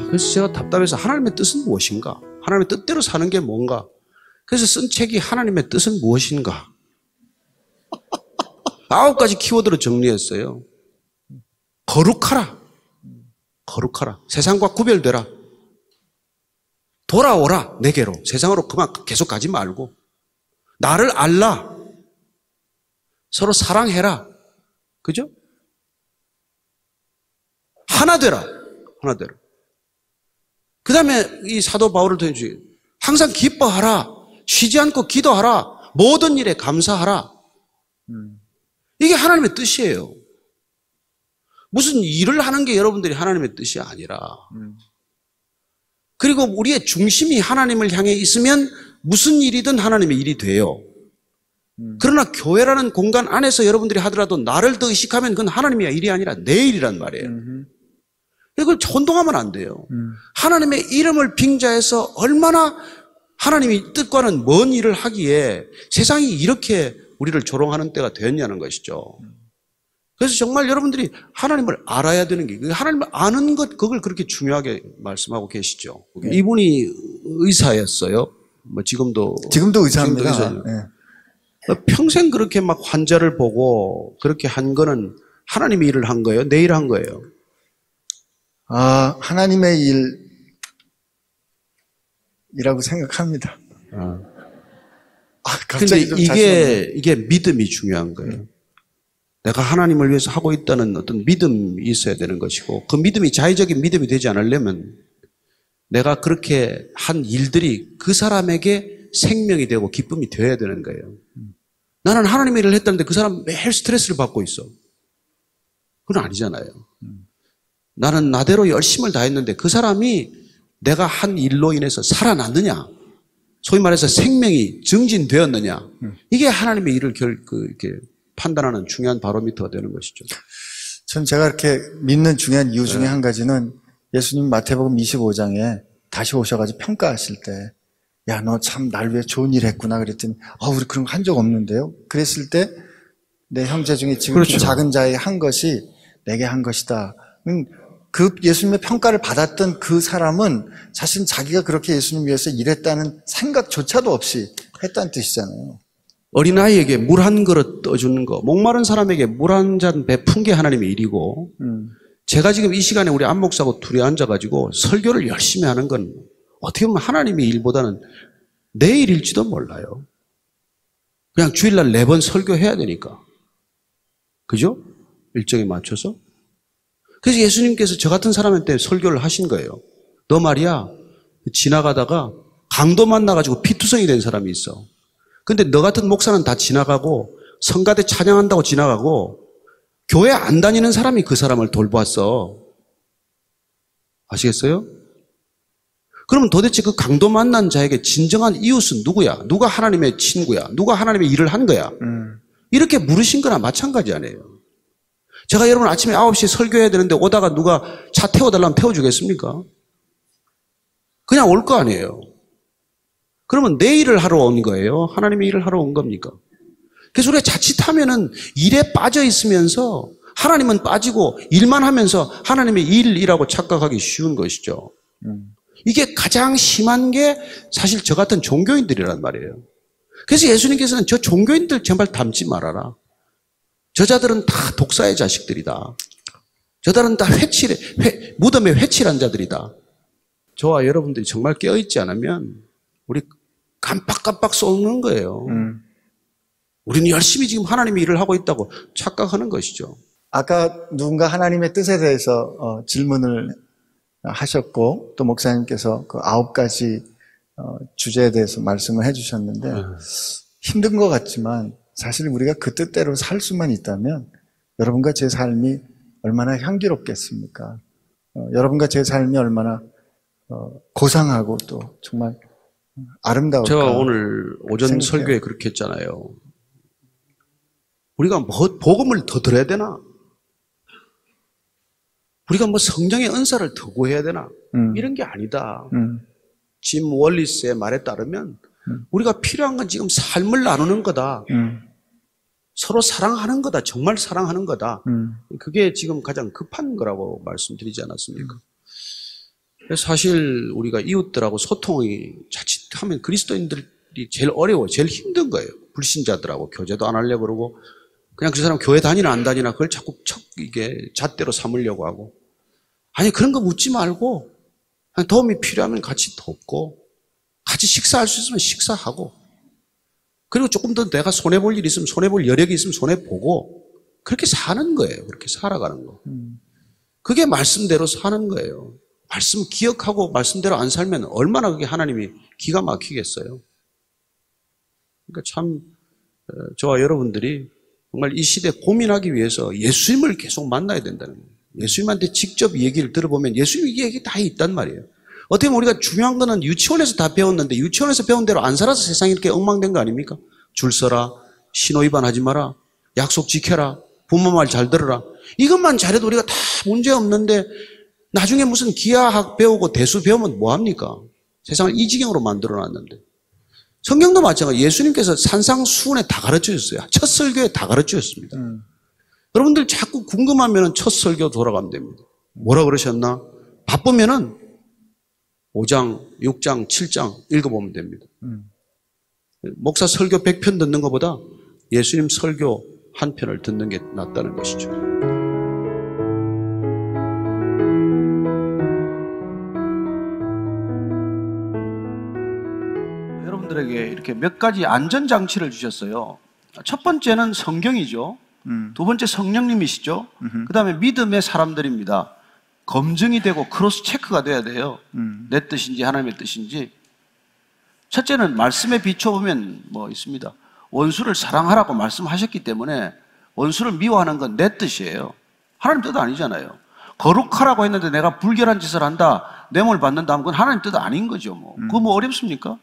그래서 제가 답답해서 하나님의 뜻은 무엇인가? 하나님의 뜻대로 사는 게 뭔가? 그래서 쓴 책이 하나님의 뜻은 무엇인가? 9가지 키워드로 정리했어요. 거룩하라. 거룩하라. 세상과 구별되라. 돌아오라. 내게로. 세상으로 그만 계속 가지 말고. 나를 알라. 서로 사랑해라. 그죠? 하나 되라. 하나 되라. 그 다음에 이 사도 바울을 통해서 항상 기뻐하라. 쉬지 않고 기도하라. 모든 일에 감사하라. 이게 하나님의 뜻이에요. 무슨 일을 하는 게 여러분들이 하나님의 뜻이 아니라. 그리고 우리의 중심이 하나님을 향해 있으면 무슨 일이든 하나님의 일이 돼요. 그러나 교회라는 공간 안에서 여러분들이 하더라도 나를 더 의식하면 그건 하나님의 일이 아니라 내 일이란 말이에요. 이걸 혼동하면 안 돼요. 하나님의 이름을 빙자해서 얼마나 하나님의 뜻과는 먼 일을 하기에 세상이 이렇게 우리를 조롱하는 때가 되었냐는 것이죠. 그래서 정말 여러분들이 하나님을 알아야 되는 게, 하나님을 아는 것, 그걸 그렇게 중요하게 말씀하고 계시죠. 네. 이분이 의사였어요. 뭐 지금도 의사입니다. 네. 평생 그렇게 막 환자를 보고 그렇게 한 거는 하나님의 일을 한 거예요? 내 일을 한 거예요? 하나님의 일이라고 생각합니다. 근데 이게 믿음이 중요한 거예요. 내가 하나님을 위해서 하고 있다는 어떤 믿음이 있어야 되는 것이고, 그 믿음이 자의적인 믿음이 되지 않으려면 내가 그렇게 한 일들이 그 사람에게 생명이 되고 기쁨이 되어야 되는 거예요. 나는 하나님의 일을 했다는데 그 사람 매일 스트레스를 받고 있어. 그건 아니잖아요. 나는 나대로 열심을 다했는데 그 사람이 내가 한 일로 인해서 살아났느냐, 소위 말해서 생명이 증진되었느냐, 이게 하나님의 일을 이렇게 판단하는 중요한 바로미터가 되는 것이죠. 전 제가 이렇게 믿는 중요한 이유 중에 한 가지는 예수님 마태복음 25장에 다시 오셔가지고 평가하실 때, 야, 너 참 날 위해 좋은 일 했구나 그랬더니, 우리 그런 거 한 적 없는데요? 그랬을 때 내 형제 중에 지금 그렇죠. 그 작은 자의 한 것이 내게 한 것이다. 그 예수님의 평가를 받았던 그 사람은 사실 자기가 그렇게 예수님 위해서 일했다는 생각조차도 없이 했다는 뜻이잖아요. 어린아이에게 물 한 그릇 떠주는 거, 목마른 사람에게 물 한 잔 베푼 게 하나님의 일이고, 제가 지금 이 시간에 우리 안 목사하고 둘이 앉아가지고 설교를 열심히 하는 건 어떻게 보면 하나님의 일보다는 내 일일지도 몰라요. 그냥 주일날 4번 설교해야 되니까. 그죠? 일정에 맞춰서. 그래서 예수님께서 저 같은 사람한테 설교를 하신 거예요. 너 말이야, 지나가다가 강도 만나가지고 피투성이 된 사람이 있어. 근데 너 같은 목사는 다 지나가고 성가대 찬양한다고 지나가고 교회 안 다니는 사람이 그 사람을 돌보았어. 아시겠어요? 그러면 도대체 그 강도 만난 자에게 진정한 이웃은 누구야? 누가 하나님의 친구야? 누가 하나님의 일을 한 거야? 이렇게 물으신 거나 마찬가지 아니에요. 제가 여러분 아침에 9시에 설교해야 되는데 오다가 누가 차 태워달라면 태워주겠습니까? 그냥 올 거 아니에요. 그러면 내 일을 하러 온 거예요? 하나님의 일을 하러 온 겁니까? 그래서 우리가 자칫하면은 일에 빠져 있으면서 하나님은 빠지고 일만 하면서 하나님의 일이라고 착각하기 쉬운 것이죠. 이게 가장 심한 게 사실 저 같은 종교인들이란 말이에요. 그래서 예수님께서는 저 종교인들 제발 닮지 말아라. 저자들은 다 독사의 자식들이다. 저자들은 다 무덤에 회칠한 자들이다. 저와 여러분들이 정말 깨어있지 않으면 우리 깜빡깜빡 쏘는 거예요. 우리는 열심히 지금 하나님의 일을 하고 있다고 착각하는 것이죠. 아까 누군가 하나님의 뜻에 대해서 질문을 하셨고 또 목사님께서 그 9가지 주제에 대해서 말씀을 해주셨는데 힘든 것 같지만 사실 우리가 그 뜻대로 살 수만 있다면 여러분과 제 삶이 얼마나 향기롭겠습니까? 여러분과 제 삶이 얼마나 고상하고 또 정말 아름다울까. 제가 오늘 오전 생각해요. 설교에 그렇게 했잖아요. 우리가 복음을 더 들어야 되나? 우리가 성령의 은사를 더 구해야 되나? 이런 게 아니다. 짐 월리스의 말에 따르면 우리가 필요한 건 지금 삶을 나누는 거다. 서로 사랑하는 거다. 정말 사랑하는 거다. 그게 지금 가장 급한 거라고 말씀드리지 않았습니까? 사실 우리가 이웃들하고 소통이 자칫하면 그리스도인들이 제일 어려워요. 제일 힘든 거예요. 불신자들하고 교제도 안 하려고 그러고 그냥 그 사람 교회 다니나 안 다니나 그걸 자꾸 이게 잣대로 삼으려고 하고. 아니 그런 거 묻지 말고 그냥 도움이 필요하면 같이 돕고 같이 식사할 수 있으면 식사하고 그리고 조금 더 내가 손해볼 일이 있으면 손해볼 여력이 있으면 손해보고 그렇게 사는 거예요. 그렇게 살아가는 거. 그게 말씀대로 사는 거예요. 말씀 기억하고 말씀대로 안 살면 얼마나 그게 하나님이 기가 막히겠어요. 그러니까 참 저와 여러분들이 정말 이 시대 고민하기 위해서 예수님을 계속 만나야 된다는 거예요. 예수님한테 직접 얘기를 들어보면 예수님 얘기 다 있단 말이에요. 어떻게 보면 우리가 중요한 거는 유치원에서 다 배웠는데 유치원에서 배운 대로 안 살아서 세상이 이렇게 엉망된 거 아닙니까? 줄 서라, 신호위반 하지 마라, 약속 지켜라, 부모 말 잘 들어라. 이것만 잘해도 우리가 다 문제 없는데 나중에 무슨 기하학 배우고 대수 배우면 뭐합니까? 세상을 이 지경으로 만들어놨는데. 성경도 마찬가지예요. 예수님께서 산상수훈에 다 가르쳐줬어요. 첫 설교에 다 가르쳐줬습니다. 여러분들 자꾸 궁금하면 첫 설교 돌아가면 됩니다. 뭐라 그러셨나? 바쁘면은 5장, 6장, 7장 읽어보면 됩니다. 목사 설교 100편 듣는 것보다 예수님 설교 한 편을 듣는 게 낫다는 것이죠. 여러분들에게 이렇게 몇 가지 안전장치를 주셨어요. 첫 번째는 성경이죠. 두 번째 성령님이시죠. 그 다음에 믿음의 사람들입니다. 검증이 되고 크로스 체크가 돼야 돼요. 내 뜻인지 하나님의 뜻인지. 첫째는 말씀에 비춰보면 뭐 있습니다. 원수를 사랑하라고 말씀하셨기 때문에 원수를 미워하는 건 내 뜻이에요. 하나님 뜻 아니잖아요. 거룩하라고 했는데 내가 불결한 짓을 한다, 뇌물 받는다 하면 그건 하나님 뜻 아닌 거죠. 뭐. 그거 뭐 어렵습니까?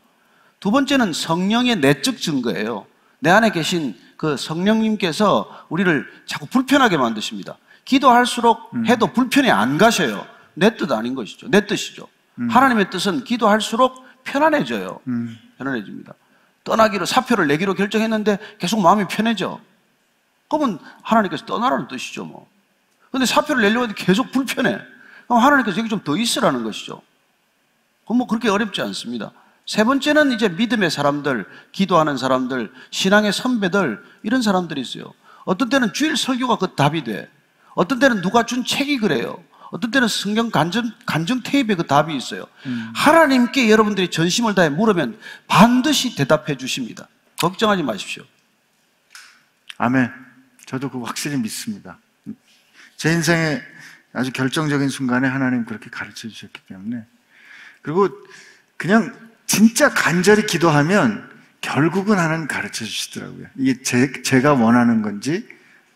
두 번째는 성령의 내적 증거예요. 내 안에 계신 그 성령님께서 우리를 자꾸 불편하게 만드십니다. 기도할수록 해도 불편히 안 가셔요. 내 뜻 아닌 것이죠. 내 뜻이죠. 하나님의 뜻은 기도할수록 편안해져요. 편안해집니다. 떠나기로 사표를 내기로 결정했는데 계속 마음이 편해져. 그러면 하나님께서 떠나라는 뜻이죠. 뭐. 근데 사표를 내려고 했는데 계속 불편해. 그럼 하나님께서 여기 좀 더 있으라는 것이죠. 그건 뭐 그렇게 어렵지 않습니다. 세 번째는 이제 믿음의 사람들, 기도하는 사람들, 신앙의 선배들, 이런 사람들이 있어요. 어떤 때는 주일 설교가 그 답이 돼. 어떤 때는 누가 준 책이 그래요. 어떤 때는 성경 간증 테이프에 그 답이 있어요. 하나님께 여러분들이 전심을 다해 물으면 반드시 대답해 주십니다. 걱정하지 마십시오. 아멘. 저도 그거 확실히 믿습니다. 제 인생의 아주 결정적인 순간에 하나님 그렇게 가르쳐 주셨기 때문에. 그리고 그냥 진짜 간절히 기도하면 결국은 하나님 가르쳐 주시더라고요. 이게 제가 원하는 건지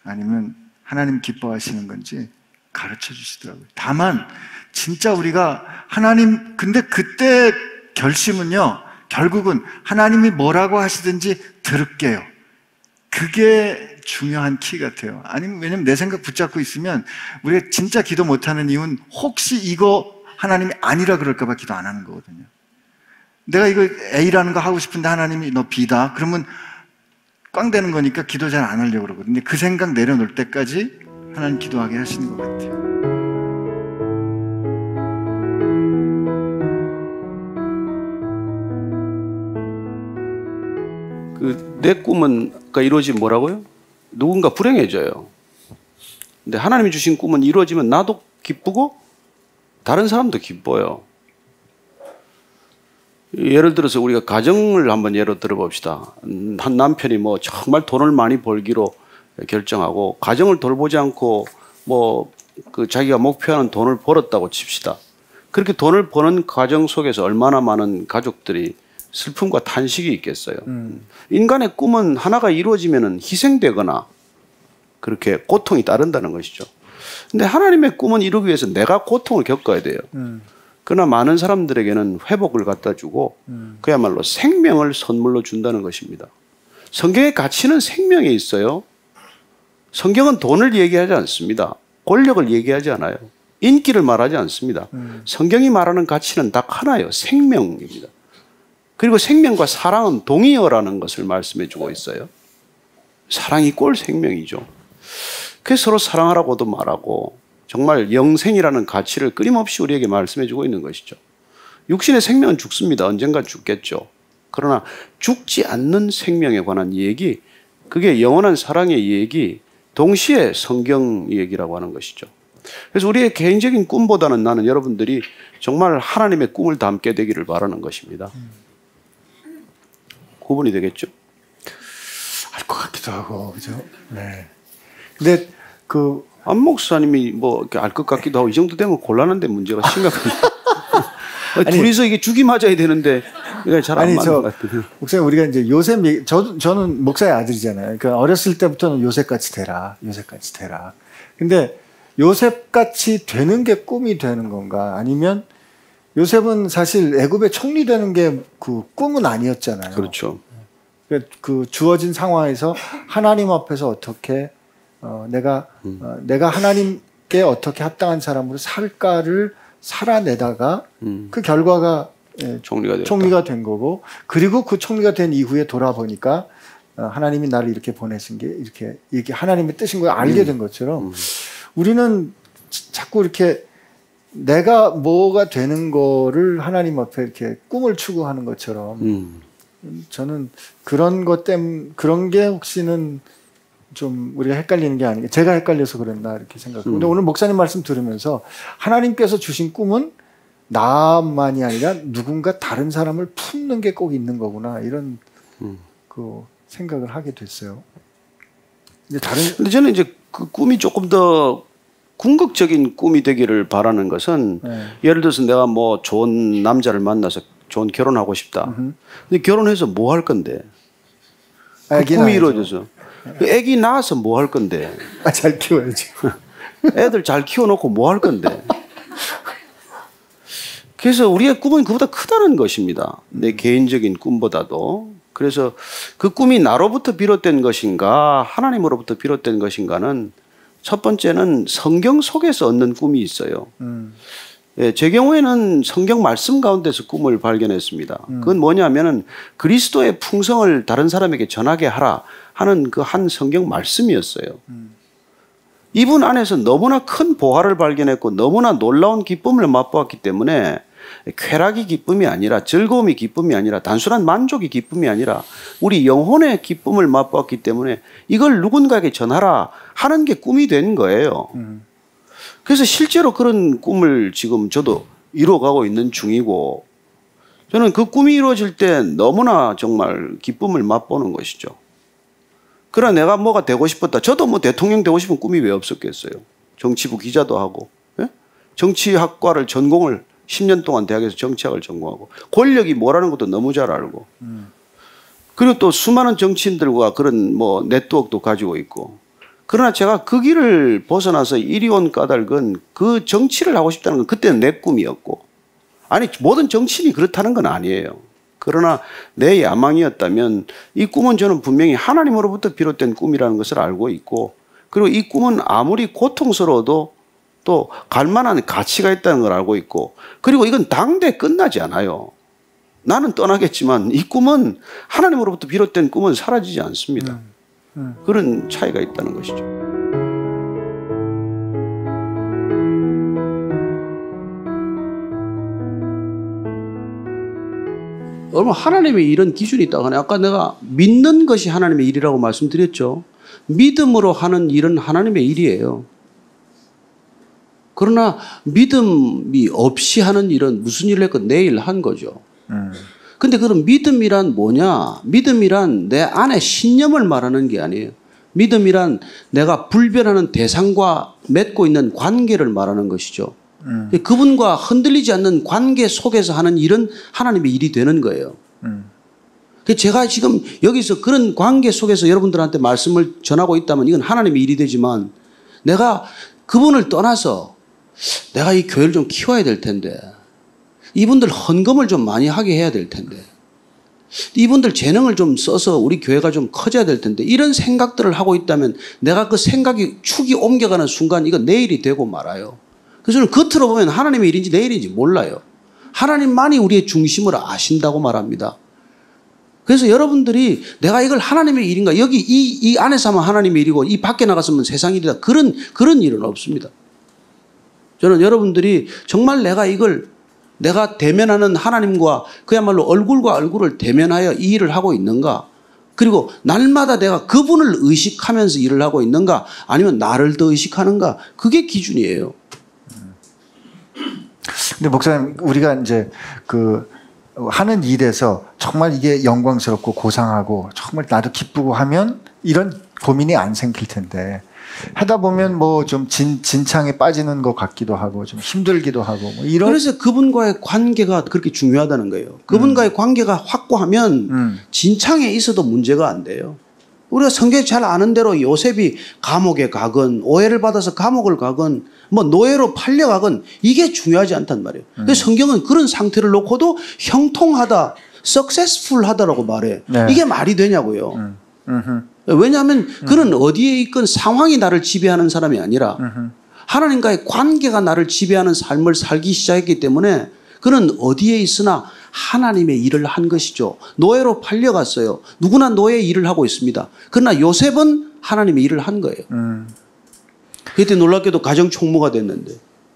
아니면 하나님 기뻐하시는 건지 가르쳐 주시더라고요. 다만 진짜 우리가 하나님, 근데 그때 결심은요, 결국은 하나님이 뭐라고 하시든지 들을게요. 그게 중요한 키 같아요. 아니면 왜냐면 내 생각 붙잡고 있으면 우리가 진짜 기도 못하는 이유는 혹시 이거 하나님이 아니라 그럴까 봐 기도 안 하는 거거든요. 내가 이거 A라는 거 하고 싶은데 하나님이 너 B다. 그러면 꽝 되는 거니까 기도 잘 안 하려고 그러거든요. 그 생각 내려놓을 때까지 하나님 기도하게 하시는 것 같아요. 내 꿈은 이루어지면 뭐라고요? 누군가 불행해져요. 근데 하나님이 주신 꿈은 이루어지면 나도 기쁘고 다른 사람도 기뻐요. 예를 들어서 우리가 가정을 한번 예로 들어봅시다. 한 남편이 뭐 정말 돈을 많이 벌기로 결정하고 가정을 돌보지 않고 뭐 자기가 목표하는 돈을 벌었다고 칩시다. 그렇게 돈을 버는 과정 속에서 얼마나 많은 가족들이 슬픔과 탄식이 있겠어요. 인간의 꿈은 하나가 이루어지면 희생되거나 그렇게 고통이 따른다는 것이죠. 근데 하나님의 꿈은 이루기 위해서 내가 고통을 겪어야 돼요. 그러나 많은 사람들에게는 회복을 갖다 주고 그야말로 생명을 선물로 준다는 것입니다. 성경의 가치는 생명에 있어요. 성경은 돈을 얘기하지 않습니다. 권력을 얘기하지 않아요. 인기를 말하지 않습니다. 성경이 말하는 가치는 딱 하나예요. 생명입니다. 그리고 생명과 사랑은 동의어라는 것을 말씀해 주고 있어요. 사랑이 꼴 생명이죠. 그래서 서로 사랑하라고도 말하고 정말 영생이라는 가치를 끊임없이 우리에게 말씀해 주고 있는 것이죠. 육신의 생명은 죽습니다. 언젠가 죽겠죠. 그러나 죽지 않는 생명에 관한 얘기, 그게 영원한 사랑의 얘기, 동시에 성경 얘기라고 하는 것이죠. 그래서 우리의 개인적인 꿈보다는 나는 여러분들이 정말 하나님의 꿈을 담게 되기를 바라는 것입니다. 구분이 되겠죠? 알 것 같기도 하고, 그죠? 네. 근데 안 목사님이 뭐 알 것 같기도 하고 이 정도 되면 곤란한데 문제가 심각한데. 둘이서 이게 죽이 맞아야 되는데 이게 잘 안 맞는 것 같아요. 목사님, 우리가 이제 요셉, 저는 목사의 아들이잖아요. 그러니까 어렸을 때부터는 요셉같이 되라, 요셉같이 되라. 근데 요셉같이 되는 게 꿈이 되는 건가? 아니면 요셉은 사실 애굽의 총리 되는 게 그 꿈은 아니었잖아요. 그렇죠. 그 주어진 상황에서 하나님 앞에서 어떻게 내가 하나님께 어떻게 합당한 사람으로 살까를 살아내다가 그 결과가 총리가 된 거고, 그리고 그 총리가 된 이후에 돌아보니까 하나님이 나를 이렇게 보내신 게 이렇게 하나님의 뜻인 걸 알게 된 것처럼 우리는 자꾸 이렇게 내가 뭐가 되는 거를 하나님 앞에 이렇게 꿈을 추구하는 것처럼 저는 그런 것 때문에 그런 게 혹시는 좀 우리가 헷갈리는 게 아닌가, 제가 헷갈려서 그랬나 이렇게 생각해요. 근데 오늘 목사님 말씀 들으면서 하나님께서 주신 꿈은 나만이 아니라 누군가 다른 사람을 품는 게 꼭 있는 거구나, 이런 그 생각을 하게 됐어요. 근데 저는 이제 그 꿈이 조금 더 궁극적인 꿈이 되기를 바라는 것은 예를 들어서 내가 뭐 좋은 남자를 만나서 좋은 결혼하고 싶다. 근데 결혼해서 뭐 할 건데? 그 꿈이 이루어져서. 애기 낳아서 뭐 할 건데? 잘 키워야지. 애들 잘 키워놓고 뭐 할 건데? 그래서 우리의 꿈은 그보다 크다는 것입니다. 내 개인적인 꿈보다도. 그래서 그 꿈이 나로부터 비롯된 것인가, 하나님으로부터 비롯된 것인가는 첫 번째는 성경 속에서 얻는 꿈이 있어요. 예, 제 경우에는 성경 말씀 가운데서 꿈을 발견했습니다. 그건 뭐냐면은 그리스도의 풍성을 다른 사람에게 전하게 하라 하는 그 한 성경 말씀이었어요. 이분 안에서 너무나 큰 보화를 발견했고 너무나 놀라운 기쁨을 맛보았기 때문에 쾌락이 기쁨이 아니라, 즐거움이 기쁨이 아니라, 단순한 만족이 기쁨이 아니라 우리 영혼의 기쁨을 맛보았기 때문에 이걸 누군가에게 전하라 하는 게 꿈이 된 거예요. 그래서 실제로 그런 꿈을 지금 저도 이루어가고 있는 중이고, 저는 그 꿈이 이루어질 때 너무나 정말 기쁨을 맛보는 것이죠. 그러나 내가 뭐가 되고 싶었다. 저도 뭐 대통령 되고 싶은 꿈이 왜 없었겠어요. 정치부 기자도 하고, 예? 정치학과를 전공을 10년 동안 대학에서 정치학을 전공하고, 권력이 뭐라는 것도 너무 잘 알고, 그리고 또 수많은 정치인들과 그런 뭐 네트워크도 가지고 있고. 그러나 제가 그 길을 벗어나서 이리 온 까닭은 그 정치를 하고 싶다는 건 그때는 내 꿈이었고, 아니 모든 정치인이 그렇다는 건 아니에요. 그러나 내 야망이었다면 이 꿈은 저는 분명히 하나님으로부터 비롯된 꿈이라는 것을 알고 있고, 그리고 이 꿈은 아무리 고통스러워도 또 갈만한 가치가 있다는 걸 알고 있고, 그리고 이건 당대 끝나지 않아요. 나는 떠나겠지만 이 꿈은, 하나님으로부터 비롯된 꿈은 사라지지 않습니다. 그런 차이가 있다는 것이죠. 여러분, 하나님의 일은 기준이 있다고 하네. 아까 내가 믿는 것이 하나님의 일이라고 말씀드렸죠. 믿음으로 하는 일은 하나님의 일이에요. 그러나 믿음이 없이 하는 일은 무슨 일을 했건 내일 한 거죠. 근데 그럼 믿음이란 뭐냐? 믿음이란 내 안에 신념을 말하는 게 아니에요. 믿음이란 내가 불변하는 대상과 맺고 있는 관계를 말하는 것이죠. 그분과 흔들리지 않는 관계 속에서 하는 일은 하나님의 일이 되는 거예요. 제가 지금 여기서 그런 관계 속에서 여러분들한테 말씀을 전하고 있다면 이건 하나님의 일이 되지만, 내가 그분을 떠나서 내가 이 교회를 좀 키워야 될 텐데, 이분들 헌금을 좀 많이 하게 해야 될 텐데, 이분들 재능을 좀 써서 우리 교회가 좀 커져야 될 텐데, 이런 생각들을 하고 있다면 내가 그 생각이 축이 옮겨가는 순간 이건 내 일이 되고 말아요. 그래서 저는 겉으로 보면 하나님의 일인지 내 일인지 몰라요. 하나님만이 우리의 중심을 아신다고 말합니다. 그래서 여러분들이 내가 이걸 하나님의 일인가, 여기 이 안에서 하면 하나님의 일이고 이 밖에 나가서면 세상 일이다, 그런 일은 없습니다. 저는 여러분들이 정말 내가 대면하는 하나님과 그야말로 얼굴과 얼굴을 대면하여 이 일을 하고 있는가? 그리고 날마다 내가 그분을 의식하면서 일을 하고 있는가? 아니면 나를 더 의식하는가? 그게 기준이에요. 근데 목사님, 우리가 이제 하는 일에서 정말 이게 영광스럽고 고상하고 정말 나도 기쁘고 하면 이런 고민이 안 생길 텐데, 하다 보면 뭐 좀 진창에 빠지는 것 같기도 하고 좀 힘들기도 하고 뭐 이런. 그래서 그분과의 관계가 그렇게 중요하다는 거예요. 그분과의 관계가 확고하면 진창에 있어도 문제가 안 돼요. 우리가 성경에 잘 아는 대로 요셉이 감옥에 가건 오해를 받아서 감옥을 가건 뭐 노예로 팔려가건 이게 중요하지 않단 말이에요. 그래서 성경은 그런 상태를 놓고도 형통하다, successful하다라고 말해. 네. 이게 말이 되냐고요. 왜냐하면 그는 어디에 있건 상황이 나를 지배하는 사람이 아니라 하나님과의 관계가 나를 지배하는 삶을 살기 시작했기 때문에 그는 어디에 있으나 하나님의 일을 한 것이죠. 노예로 팔려갔어요. 누구나 노예 일을 하고 있습니다. 그러나 요셉은 하나님의 일을 한 거예요. 그때 놀랍게도 가정총무가 됐는데.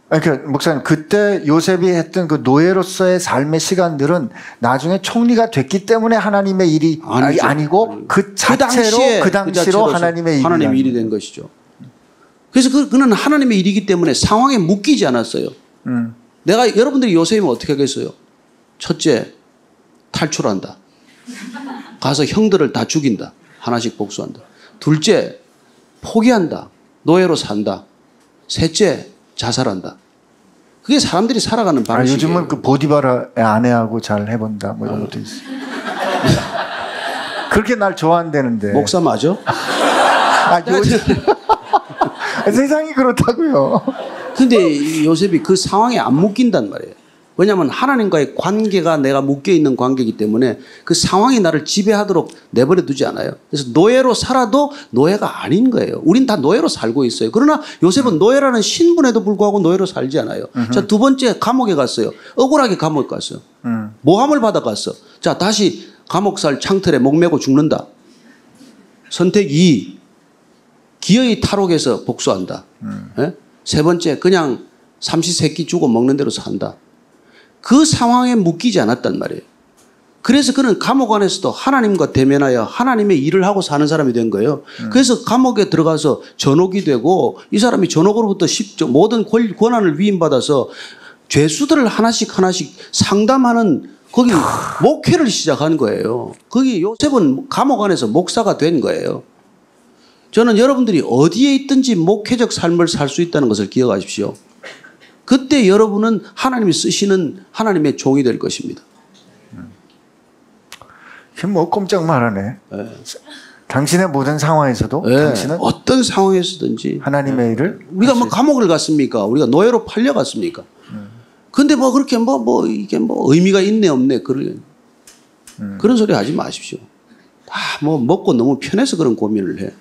그러니까 목사님, 그때 요셉이 했던 그 노예로서의 삶의 시간들은 나중에 총리가 됐기 때문에 하나님의 일이 아니고 그 자체로 그 당시로 하나님의 일이 된 것이죠. 그래서 그는 하나님의 일이기 때문에 상황에 묶이지 않았어요. 여러분들이 요셉이면 어떻게 하겠어요? 첫째, 탈출한다. 가서 형들을 다 죽인다. 하나씩 복수한다. 둘째, 포기한다. 노예로 산다. 셋째, 자살한다. 그게 사람들이 살아가는 방식이에요. 요즘은 그 보디바라의 아내하고 잘 해본다 뭐 이런 것도 있어. 그렇게 날 좋아한다는데. 목사 맞아? 요즘 세상이 그렇다고요. 근데 요셉이 그 상황에 안 묶인단 말이에요. 왜냐하면 하나님과의 관계가 내가 묶여있는 관계이기 때문에 그 상황이 나를 지배하도록 내버려 두지 않아요. 그래서 노예로 살아도 노예가 아닌 거예요. 우린 다 노예로 살고 있어요. 그러나 요셉은 노예라는 신분에도 불구하고 노예로 살지 않아요. 자, 두 번째, 감옥에 갔어요. 억울하게 감옥에 갔어요. 모함을 받아갔어. 자, 다시 감옥살 창틀에 목 메고 죽는다. 선택 2, 기어이 탈옥해서 복수한다. 세 번째, 그냥 삼시세끼 주고 먹는 대로 산다. 그 상황에 묶이지 않았단 말이에요. 그래서 그는 감옥 안에서도 하나님과 대면하여 하나님의 일을 하고 사는 사람이 된 거예요. 그래서 감옥에 들어가서 전옥이 되고 이 사람이 전옥으로부터 모든 권한을 위임받아서 죄수들을 하나씩 상담하는 거기 목회를 시작한 거예요. 거기 요셉은 감옥 안에서 목사가 된 거예요. 저는 여러분들이 어디에 있든지 목회적 삶을 살 수 있다는 것을 기억하십시오. 그때 여러분은 하나님이 쓰시는 하나님의 종이 될 것입니다. 뭐 꼼짝 말하네. 네. 당신의 모든 상황에서도 네. 당신은 어떤 상황에서든지 하나님의 일을 우리가 뭐 감옥을 갔습니까? 우리가 노예로 팔려갔습니까? 근데 뭐 그렇게 이게 의미가 있네 없네 그런 소리 하지 마십시오. 다 뭐 먹고 너무 편해서 그런 고민을 해.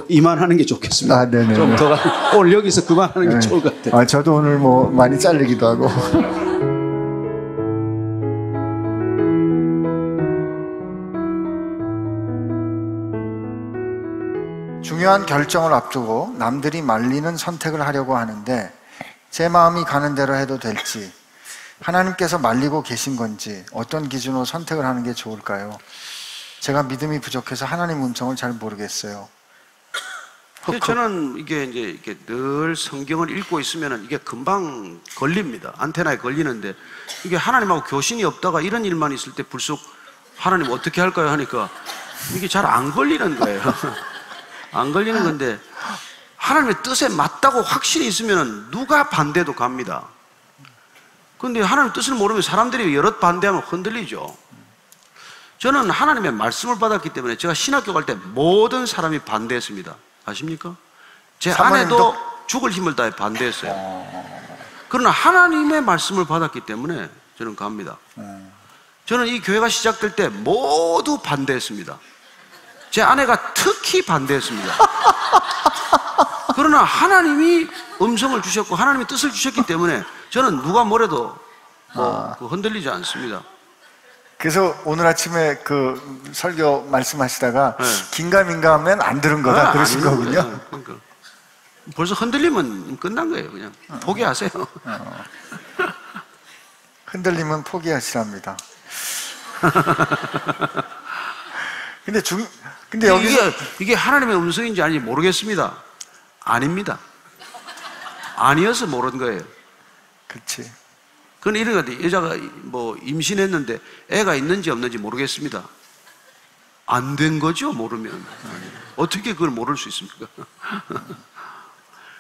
이만하는 게 좋겠습니다. 네네. 좀 더 오늘 여기서 그만하는 게 좋을 것 같아요. 저도 오늘 뭐 많이 잘리기도 하고. 중요한 결정을 앞두고 남들이 말리는 선택을 하려고 하는데 제 마음이 가는 대로 해도 될지, 하나님께서 말리고 계신 건지 어떤 기준으로 선택을 하는 게 좋을까요? 제가 믿음이 부족해서 하나님 음성을 잘 모르겠어요. 저는 이게 늘 성경을 읽고 있으면 이게 금방 걸립니다. 안테나에 걸리는데, 이게 하나님하고 교신이 없다가 이런 일만 있을 때 불쑥 하나님 어떻게 할까요 하니까 이게 잘 안 걸리는 거예요. 안 걸리는 건데, 하나님의 뜻에 맞다고 확신이 있으면 누가 반대도 갑니다. 그런데 하나님의 뜻을 모르면 사람들이 여럿 반대하면 흔들리죠. 저는 하나님의 말씀을 받았기 때문에 제가 신학교 갈 때 모든 사람이 반대했습니다. 아십니까? 제 아내도 죽을 힘을 다해 반대했어요. 그러나 하나님의 말씀을 받았기 때문에 저는 갑니다. 저는 이 교회가 시작될 때 모두 반대했습니다. 제 아내가 특히 반대했습니다. 그러나 하나님이 음성을 주셨고 하나님의 뜻을 주셨기 때문에 저는 누가 뭐래도 흔들리지 않습니다. 그래서 오늘 아침에 그 설교 말씀하시다가 긴가민가 하면 안 들은 거다 그러신 거군요. 그러니까. 벌써 흔들리면 끝난 거예요. 그냥 포기하세요. 흔들리면 포기하시랍니다. 근데 여기서 이게 하나님의 음성인지 아닌지 모르겠습니다. 아닙니다. 아니어서 모르는 거예요. 그렇지. 그건 이런 것 같아요. 여자가 뭐 임신했는데 애가 있는지 없는지 모르겠습니다. 안 된 거죠, 모르면. 어떻게 그걸 모를 수 있습니까?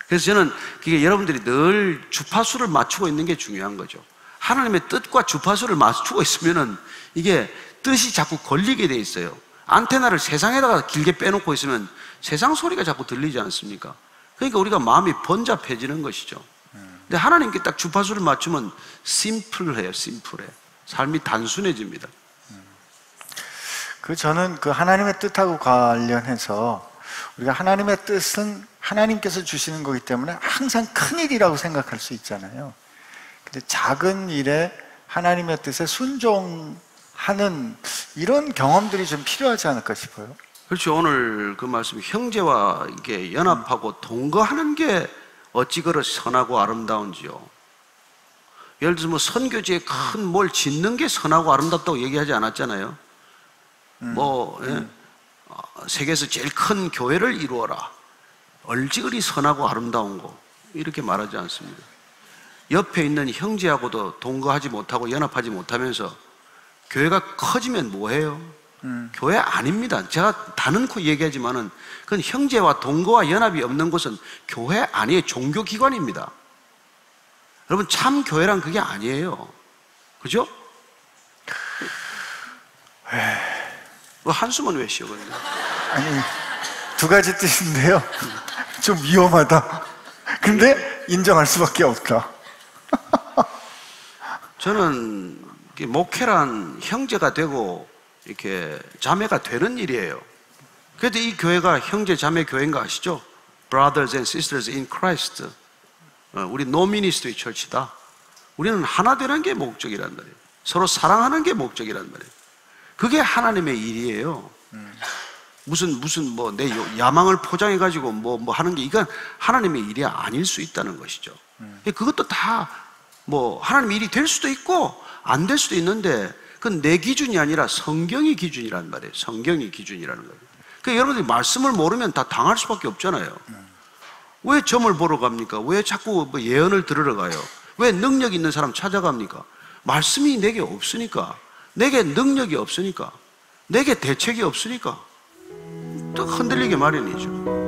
그래서 저는 그게 여러분들이 늘 주파수를 맞추고 있는 게 중요한 거죠. 하나님의 뜻과 주파수를 맞추고 있으면은 이게 뜻이 자꾸 걸리게 돼 있어요. 안테나를 세상에다가 길게 빼놓고 있으면 세상 소리가 자꾸 들리지 않습니까? 그러니까 우리가 마음이 번잡해지는 것이죠. 근데 하나님께 딱 주파수를 맞추면 심플해요, 심플해. 삶이 단순해집니다. 저는 그 하나님의 뜻하고 관련해서 우리가 하나님의 뜻은 하나님께서 주시는 거기 때문에 항상 큰 일이라고 생각할 수 있잖아요. 근데 작은 일에 하나님의 뜻에 순종하는 이런 경험들이 좀 필요하지 않을까 싶어요. 그렇죠. 오늘 그 말씀, 형제와 이렇게 연합하고 동거하는 게 어찌 그리 선하고 아름다운지요. 예를 들어서 뭐 선교지에 큰 뭘 짓는 게 선하고 아름답다고 얘기하지 않았잖아요. 세계에서 제일 큰 교회를 이루어라. 얼찌그리 선하고 아름다운 거. 이렇게 말하지 않습니다. 옆에 있는 형제하고도 동거하지 못하고 연합하지 못하면서 교회가 커지면 뭐해요? 교회 아닙니다. 제가 다는코 얘기하지만은 그건 형제와 동거와 연합이 없는 곳은 교회 아니에요. 종교기관입니다. 여러분, 참 교회란 그게 아니에요. 그죠? 한숨은 왜 쉬어? 아니, 두 가지 뜻인데요. 좀 위험하다. 근데 인정할 수밖에 없다. 저는 목회란 형제가 되고 이렇게 자매가 되는 일이에요. 그래도 이 교회가 형제 자매 교회인 거 아시죠? Brothers and Sisters in Christ. 우리 No Ministry Church다. 우리는 하나 되는 게 목적이란 말이에요. 서로 사랑하는 게 목적이란 말이에요. 그게 하나님의 일이에요. 무슨 뭐 내 야망을 포장해 가지고 뭐 하는 게 이건 하나님의 일이 아닐 수 있다는 것이죠. 그것도 다 뭐 하나님의 일이 될 수도 있고 안 될 수도 있는데 그건 내 기준이 아니라 성경이 기준이란 말이에요. 성경이 기준이라는 거예요. 그러니까 여러분들이 말씀을 모르면 다 당할 수밖에 없잖아요. 왜 점을 보러 갑니까? 왜 자꾸 뭐 예언을 들으러 가요? 왜 능력 있는 사람 찾아갑니까? 말씀이 내게 없으니까, 내게 능력이 없으니까, 내게 대책이 없으니까 또 흔들리게 마련이죠.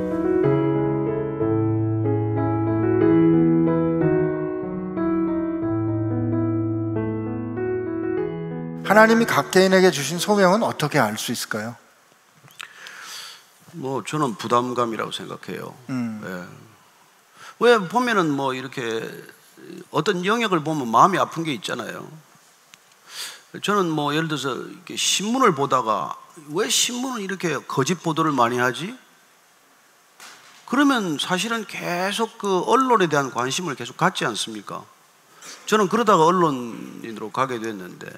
하나님이 각 개인에게 주신 소명은 어떻게 알 수 있을까요? 뭐 저는 부담감이라고 생각해요. 네. 왜 보면은 뭐 이렇게 어떤 영역을 보면 마음이 아픈 게 있잖아요. 저는 뭐 예를 들어서 이렇게 신문을 보다가 왜 신문은 이렇게 거짓 보도를 많이 하지? 그러면 사실은 계속 그 언론에 대한 관심을 계속 갖지 않습니까? 저는 그러다가 언론인으로 가게 됐는데,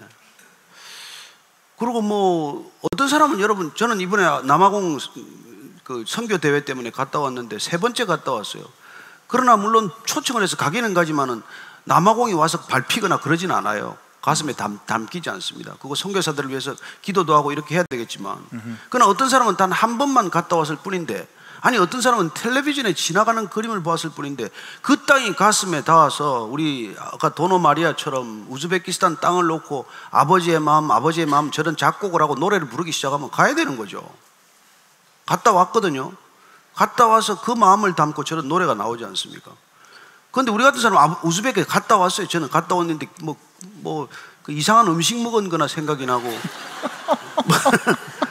그리고 뭐 어떤 사람은 여러분, 저는 이번에 남아공 그 선교 대회 때문에 갔다 왔는데 3번째 갔다 왔어요. 그러나 물론 초청을 해서 가기는 가지만은 남아공이 와서 밟히거나 그러진 않아요. 가슴에 담기지 않습니다. 그거 선교사들을 위해서 기도도 하고 이렇게 해야 되겠지만, 그러나 어떤 사람은 단 한 번만 갔다 왔을 뿐인데, 아니 어떤 사람은 텔레비전에 지나가는 그림을 보았을 뿐인데 그 땅이 가슴에 닿아서 우리 아까 도노 마리아처럼 우즈베키스탄 땅을 놓고 아버지의 마음 저런 작곡을 하고 노래를 부르기 시작하면 가야 되는 거죠. 갔다 왔거든요. 갔다 와서 그 마음을 담고 저런 노래가 나오지 않습니까? 그런데 우리 같은 사람은 우즈베키에 갔다 왔어요. 저는 갔다 왔는데 뭐 그 이상한 음식 먹은 거나 생각이 나고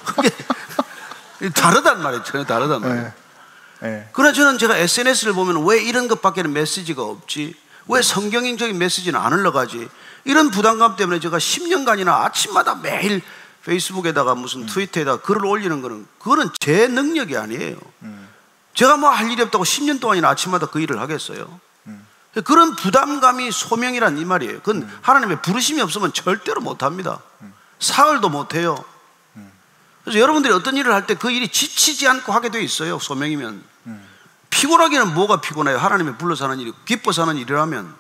그게 다르단 말이에요. 전혀 다르단 말이에요. 네. 그러나 저는 제가 SNS를 보면 왜 이런 것밖에는 메시지가 없지? 왜 성경적인 메시지는 안 흘러가지? 이런 부담감 때문에 제가 10년간이나 아침마다 매일 페이스북에다가 무슨 트위터에다가 글을 올리는 그거는 제 능력이 아니에요. 제가 뭐 할 일이 없다고 10년 동안이나 아침마다 그 일을 하겠어요? 그런 부담감이 소명이란 이 말이에요. 그건 하나님의 부르심이 없으면 절대로 못합니다. 사흘도 못해요. 그래서 여러분들이 어떤 일을 할 때 그 일이 지치지 않고 하게 돼 있어요. 소명이면. 피곤하기는 뭐가 피곤해요? 하나님의 불러서 하는 일이, 기뻐서 하는 일이라면.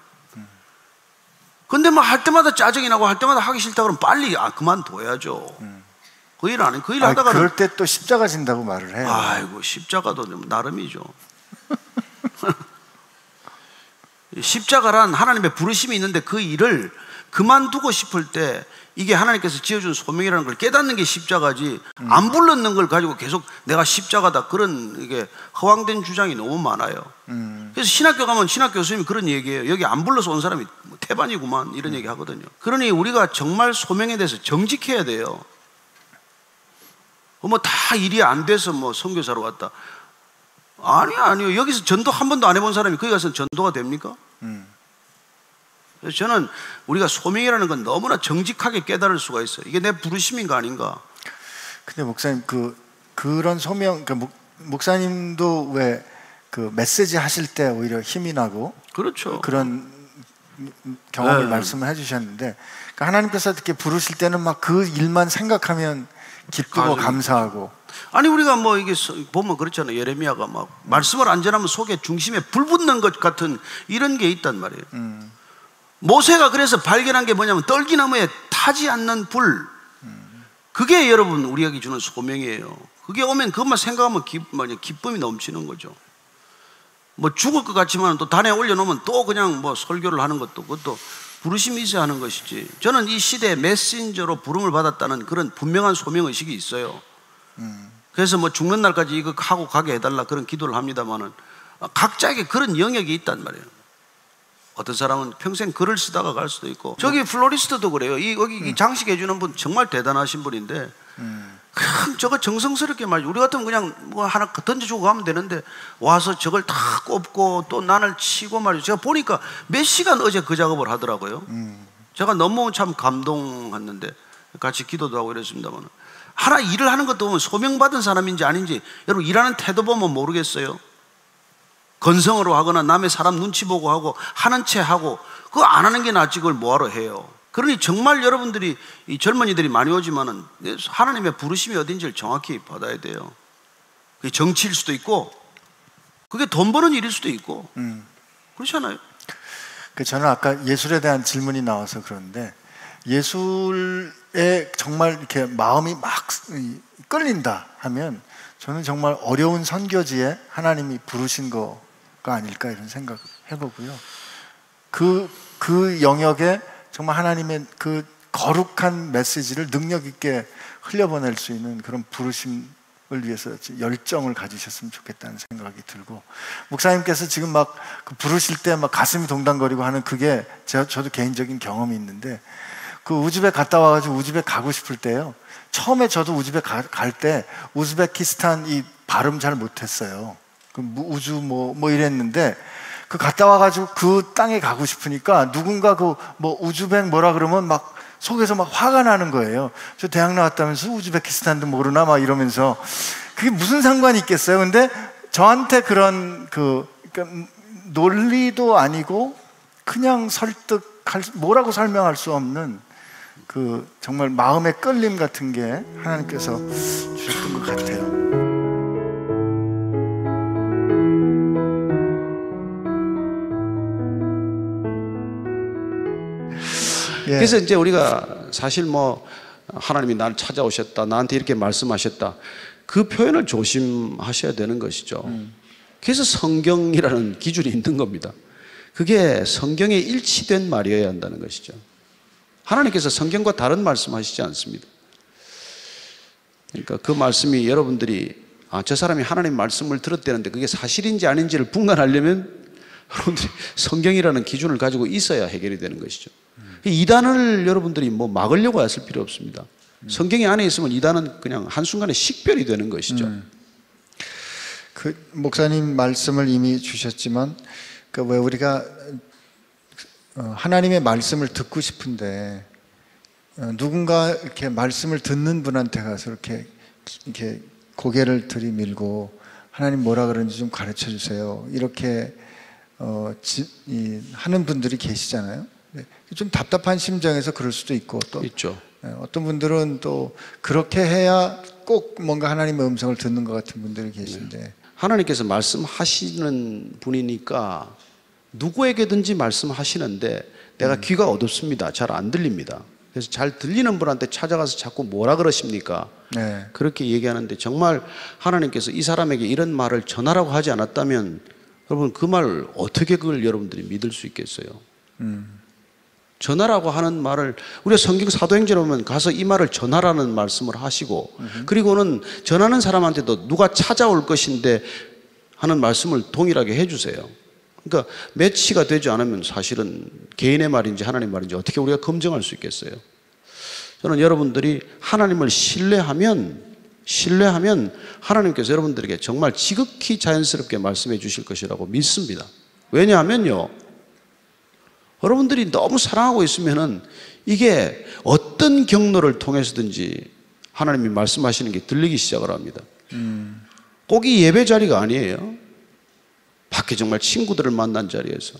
근데 뭐 할 때마다 짜증이 나고 할 때마다 하기 싫다 그러면 빨리 그만둬야죠. 그 일 안 해. 그 일 하다가 그럴 때 또 십자가 진다고 말을 해요. 아이고, 십자가도 좀 나름이죠. 십자가란 하나님의 부르심이 있는데 그 일을 그만두고 싶을 때 이게 하나님께서 지어준 소명이라는 걸 깨닫는 게 십자가지, 안 불렀는 걸 가지고 계속 내가 십자가다, 그런 이게 허황된 주장이 너무 많아요. 그래서 신학교 가면 신학교 교수님이 그런 얘기해요. 여기 안 불러서 온 사람이 태반이구만, 이런 얘기 하거든요. 그러니 우리가 정말 소명에 대해서 정직해야 돼요. 뭐 다 일이 안 돼서 뭐 선교사로 왔다. 아니요. 여기서 전도 한 번도 안 해본 사람이 거기 가서 전도가 됩니까? 그래서 저는 우리가 소명이라는 건 너무나 정직하게 깨달을 수가 있어요. 이게 내 부르심인가 아닌가. 근데 목사님 그런 소명, 목사님도 왜 그 메시지 하실 때 오히려 힘이 나고, 그렇죠. 그런 경험을 말씀을 해주셨는데, 그러니까 하나님께서 이렇게 부르실 때는 막 그 일만 생각하면 기쁘고 감사하고. 아니 우리가 뭐 이게 보면 그렇잖아요. 예레미야가 막 말씀을 안 전하면 속에 중심에 불 붙는 것 같은 이런 게 있단 말이에요. 모세가 그래서 발견한 게 뭐냐면 떨기나무에 타지 않는 불. 그게 여러분 우리에게 주는 소명이에요. 그게 오면 그것만 생각하면 기쁨이 넘치는 거죠. 뭐 죽을 것 같지만 또 단에 올려놓으면 또 그냥 뭐 설교를 하는 것도, 그것도 부르심이 있어야 하는 것이지. 저는 이 시대에 메신저로 부름을 받았다는 그런 분명한 소명의식이 있어요. 그래서 뭐 죽는 날까지 이거 하고 가게 해달라 그런 기도를 합니다만은 각자에게 그런 영역이 있단 말이에요. 어떤 사람은 평생 글을 쓰다가 갈 수도 있고, 저기 플로리스트도 그래요. 여기 장식해 주는 분 정말 대단하신 분인데 그냥 저거 정성스럽게 우리 같으면 그냥 뭐 하나 던져주고 가면 되는데 와서 저걸 다 꼽고 또 난을 치고 말이죠. 제가 보니까 몇 시간 어제 그 작업을 하더라고요. 제가 너무 참 감동했는데 같이 기도도 하고 이랬습니다만, 하나 일을 하는 것도 보면 소명받은 사람인지 아닌지 여러분 일하는 태도 보면 모르겠어요. 건성으로 하거나 남의 사람 눈치 보고 하고 하는 채 하고, 그거 안 하는 게 낫지 그걸 뭐하러 해요. 그러니 정말 여러분들이, 이 젊은이들이 많이 오지만은 하나님의 부르심이 어딘지를 정확히 받아야 돼요. 그게 정치일 수도 있고 그게 돈 버는 일일 수도 있고 그렇잖아요. 저는 아까 예술에 대한 질문이 나와서 그런데, 예술에 정말 이렇게 마음이 막 끌린다 하면 저는 정말 어려운 선교지에 하나님이 부르신 거가 아닐까 이런 생각 해보고요. 그 영역에 정말 하나님의 그 거룩한 메시지를 능력 있게 흘려보낼 수 있는 그런 부르심을 위해서 열정을 가지셨으면 좋겠다는 생각이 들고, 목사님께서 지금 막 부르실 때 막 가슴이 동당거리고 하는 그게 저도 개인적인 경험이 있는데, 그 우즈벡 갔다 와가지고 우즈벡 가고 싶을 때요, 처음에 저도 우즈벡 갈 때 우즈베키스탄 이 발음 잘 못했어요. 우즈 뭐 이랬는데, 그 갔다 와가지고 그 땅에 가고 싶으니까 누군가 뭐 우즈벡 뭐라 그러면 막 속에서 막 화가 나는 거예요. 저 대학 나왔다면서 우즈베키스탄도 모르나 막 이러면서, 그게 무슨 상관이 있겠어요. 근데 저한테 그런 그러니까 논리도 아니고 그냥 뭐라고 설명할 수 없는 그 정말 마음의 끌림 같은 게 하나님께서 주셨던 것 같아요. 그래서 이제 우리가 사실 뭐 하나님이 나를 찾아오셨다, 나한테 이렇게 말씀하셨다, 그 표현을 조심하셔야 되는 것이죠. 그래서 성경이라는 기준이 있는 겁니다. 그게 성경에 일치된 말이어야 한다는 것이죠. 하나님께서 성경과 다른 말씀하시지 않습니다. 그러니까 그 말씀이 여러분들이 저 사람이 하나님 말씀을 들었다는데 그게 사실인지 아닌지를 분간하려면 여러분들이 성경이라는 기준을 가지고 있어야 해결이 되는 것이죠. 이단을 여러분들이 뭐 막으려고 했을 필요 없습니다. 성경이 안에 있으면 이단은 그냥 한순간에 식별이 되는 것이죠. 그 목사님 말씀을 이미 주셨지만, 왜 우리가 하나님의 말씀을 듣고 싶은데 누군가 이렇게 말씀을 듣는 분한테 가서 이렇게 고개를 들이밀고 하나님 뭐라 그러는지 좀 가르쳐 주세요, 이렇게 하는 분들이 계시잖아요. 좀 답답한 심정에서 그럴 수도 있고 또 있죠. 어떤 분들은 또 그렇게 해야 꼭 뭔가 하나님의 음성을 듣는 것 같은 분들이 계신데 하나님께서 말씀하시는 분이니까 누구에게든지 말씀하시는데 내가 귀가 어둡습니다. 잘 안 들립니다. 그래서 잘 들리는 분한테 찾아가서 자꾸 뭐라 그러십니까? 네. 그렇게 얘기하는데 정말 하나님께서 이 사람에게 이런 말을 전하라고 하지 않았다면 여러분 그 말 어떻게 그걸 여러분들이 믿을 수 있겠어요? 전하라고 하는 말을 우리가 성경 사도행전에 보면 가서 이 말을 전하라는 말씀을 하시고 그리고는 전하는 사람한테도 누가 찾아올 것인데 하는 말씀을 동일하게 해주세요. 그러니까 매치가 되지 않으면 사실은 개인의 말인지 하나님의 말인지 어떻게 우리가 검증할 수 있겠어요? 저는 여러분들이 하나님을 신뢰하면 하나님께서 여러분들에게 정말 지극히 자연스럽게 말씀해 주실 것이라고 믿습니다. 왜냐하면요, 여러분들이 너무 사랑하고 있으면은 이게 어떤 경로를 통해서든지 하나님이 말씀하시는 게 들리기 시작을 합니다. 꼭 이 예배 자리가 아니에요. 밖에 정말 친구들을 만난 자리에서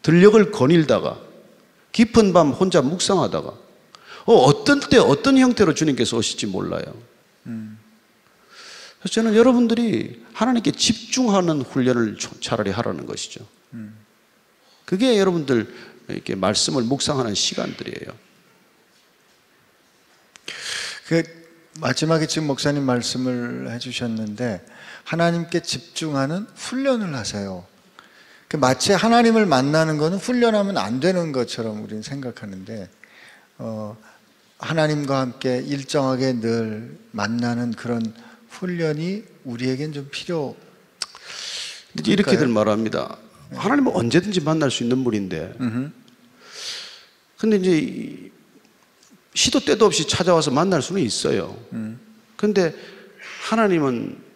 들녘을 거닐다가 깊은 밤 혼자 묵상하다가 어떤 때 어떤 형태로 주님께서 오실지 몰라요. 그래서 저는 여러분들이 하나님께 집중하는 훈련을 차라리 하라는 것이죠. 그게 여러분들 이렇게 말씀을 묵상하는 시간들이에요. 그 마지막에 지금 목사님 말씀을 해주셨는데 하나님께 집중하는 훈련을 하세요. 마치 하나님을 만나는 것은 훈련하면 안 되는 것처럼 우리는 생각하는데 하나님과 함께 일정하게 늘 만나는 그런 훈련이 우리에겐 좀 필요. 이렇게들 말합니다. 하나님은 언제든지 만날 수 있는 분인데 근데 이제 시도 때도 없이 찾아와서 만날 수는 있어요. 근데 하나님은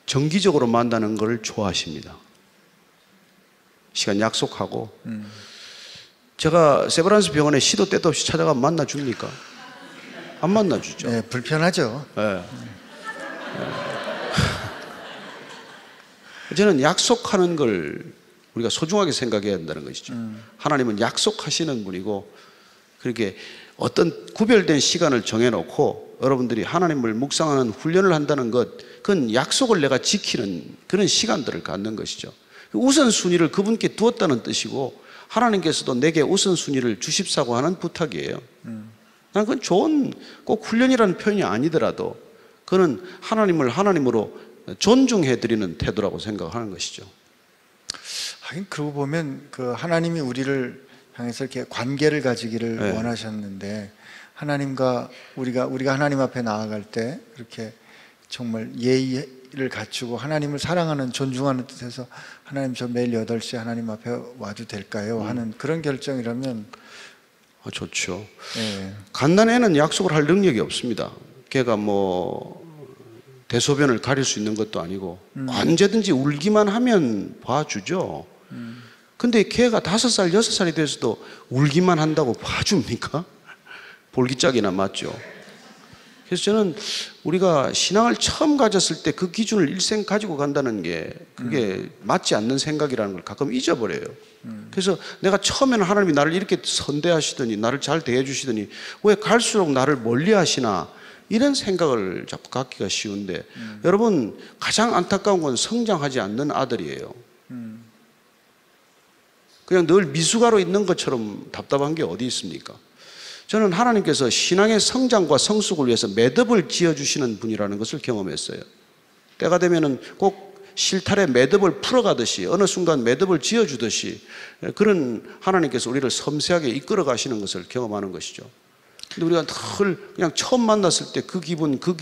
정기적으로 만나는 걸 좋아하십니다. 시간 약속하고 제가 세브란스 병원에 시도 때도 없이 찾아가면 만나줍니까? 안 만나주죠. 네, 불편하죠. 네. 저는 약속하는 걸 우리가 소중하게 생각해야 한다는 것이죠. 하나님은 약속하시는 분이고 그렇게 어떤 구별된 시간을 정해놓고 여러분들이 하나님을 묵상하는 훈련을 한다는 것, 그건 약속을 내가 지키는 그런 시간들을 갖는 것이죠. 우선순위를 그분께 두었다는 뜻이고 하나님께서도 내게 우선순위를 주십사고 하는 부탁이에요. 난 그건 좋은 꼭 훈련이라는 표현이 아니더라도 그는 하나님을 하나님으로 존중해드리는 태도라고 생각하는 것이죠. 하긴 그러고 보면 그 하나님이 우리를 향해서 이렇게 관계를 가지기를 네. 원하셨는데 하나님과 우리가 하나님 앞에 나아갈 때 그렇게 정말 예의를 갖추고 하나님을 사랑하는 존중하는 뜻에서 하나님 저 매일 8시에 하나님 앞에 와도 될까요? 하는 그런 결정이라면 좋죠. 네. 갓난 애는 약속을 할 능력이 없습니다. 걔가 뭐 대소변을 가릴 수 있는 것도 아니고 언제든지 울기만 하면 봐주죠. 근데 걔가 5살, 6살이 돼서도 울기만 한다고 봐줍니까? 볼기짝이나 맞죠. 그래서 저는 우리가 신앙을 처음 가졌을 때 그 기준을 일생 가지고 간다는 게 그게 맞지 않는 생각이라는 걸 가끔 잊어버려요. 그래서 내가 처음에는 하나님이 나를 이렇게 선대하시더니 나를 잘 대해주시더니 왜 갈수록 나를 멀리 하시나 이런 생각을 자꾸 갖기가 쉬운데 여러분 가장 안타까운 건 성장하지 않는 아들이에요. 그냥 늘 미숙아로 있는 것처럼 답답한 게 어디 있습니까? 저는 하나님께서 신앙의 성장과 성숙을 위해서 매듭을 지어주시는 분이라는 것을 경험했어요. 때가 되면은 꼭 실타래 매듭을 풀어가듯이 어느 순간 매듭을 지어주듯이 그런 하나님께서 우리를 섬세하게 이끌어 가시는 것을 경험하는 것이죠. 근데 우리가 늘 그냥 처음 만났을 때 그 기분, 그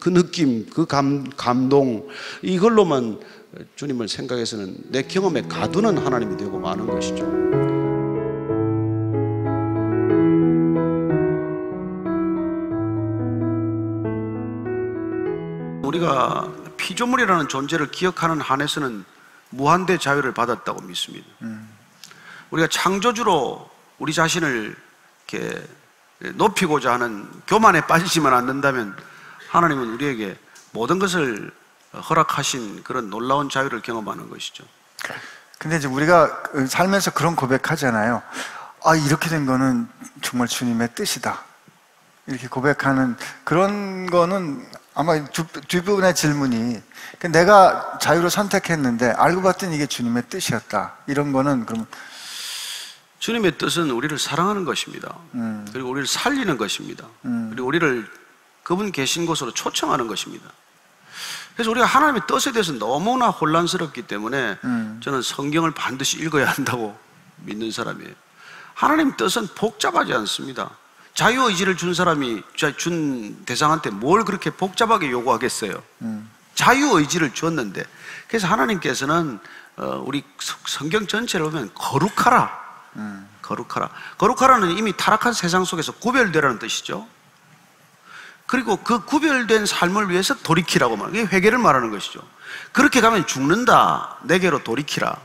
느낌, 그 감동 이걸로만 주님을 생각해서는 내 경험에 가두는 하나님이 되고 마는 것이죠. 우리가 피조물이라는 존재를 기억하는 한에서는 무한대 자유를 받았다고 믿습니다. 우리가 창조주로 우리 자신을 이렇게 높이고자 하는 교만에 빠지지만 않는다면 하나님은 우리에게 모든 것을 허락하신 그런 놀라운 자유를 경험하는 것이죠. 근데 이제 우리가 살면서 그런 고백하잖아요. 아, 이렇게 된 거는 정말 주님의 뜻이다. 이렇게 고백하는 그런 거는 아마 뒷부분의 질문이 내가 자유로 선택했는데 알고 봤더니 이게 주님의 뜻이었다. 이런 거는 그럼 주님의 뜻은 우리를 사랑하는 것입니다. 그리고 우리를 살리는 것입니다. 그리고 우리를 그분 계신 곳으로 초청하는 것입니다. 그래서 우리가 하나님의 뜻에 대해서 너무나 혼란스럽기 때문에 저는 성경을 반드시 읽어야 한다고 믿는 사람이에요. 하나님 뜻은 복잡하지 않습니다. 자유의지를 준 사람이 준 대상한테 뭘 그렇게 복잡하게 요구하겠어요. 자유의지를 줬는데, 그래서 하나님께서는 우리 성경 전체를 보면 거룩하라. 거룩하라. 거룩하라는 이미 타락한 세상 속에서 구별되라는 뜻이죠. 그리고 그 구별된 삶을 위해서 돌이키라고 말해요. 이게 회개를 말하는 것이죠. 그렇게 가면 죽는다. 내게로 돌이키라.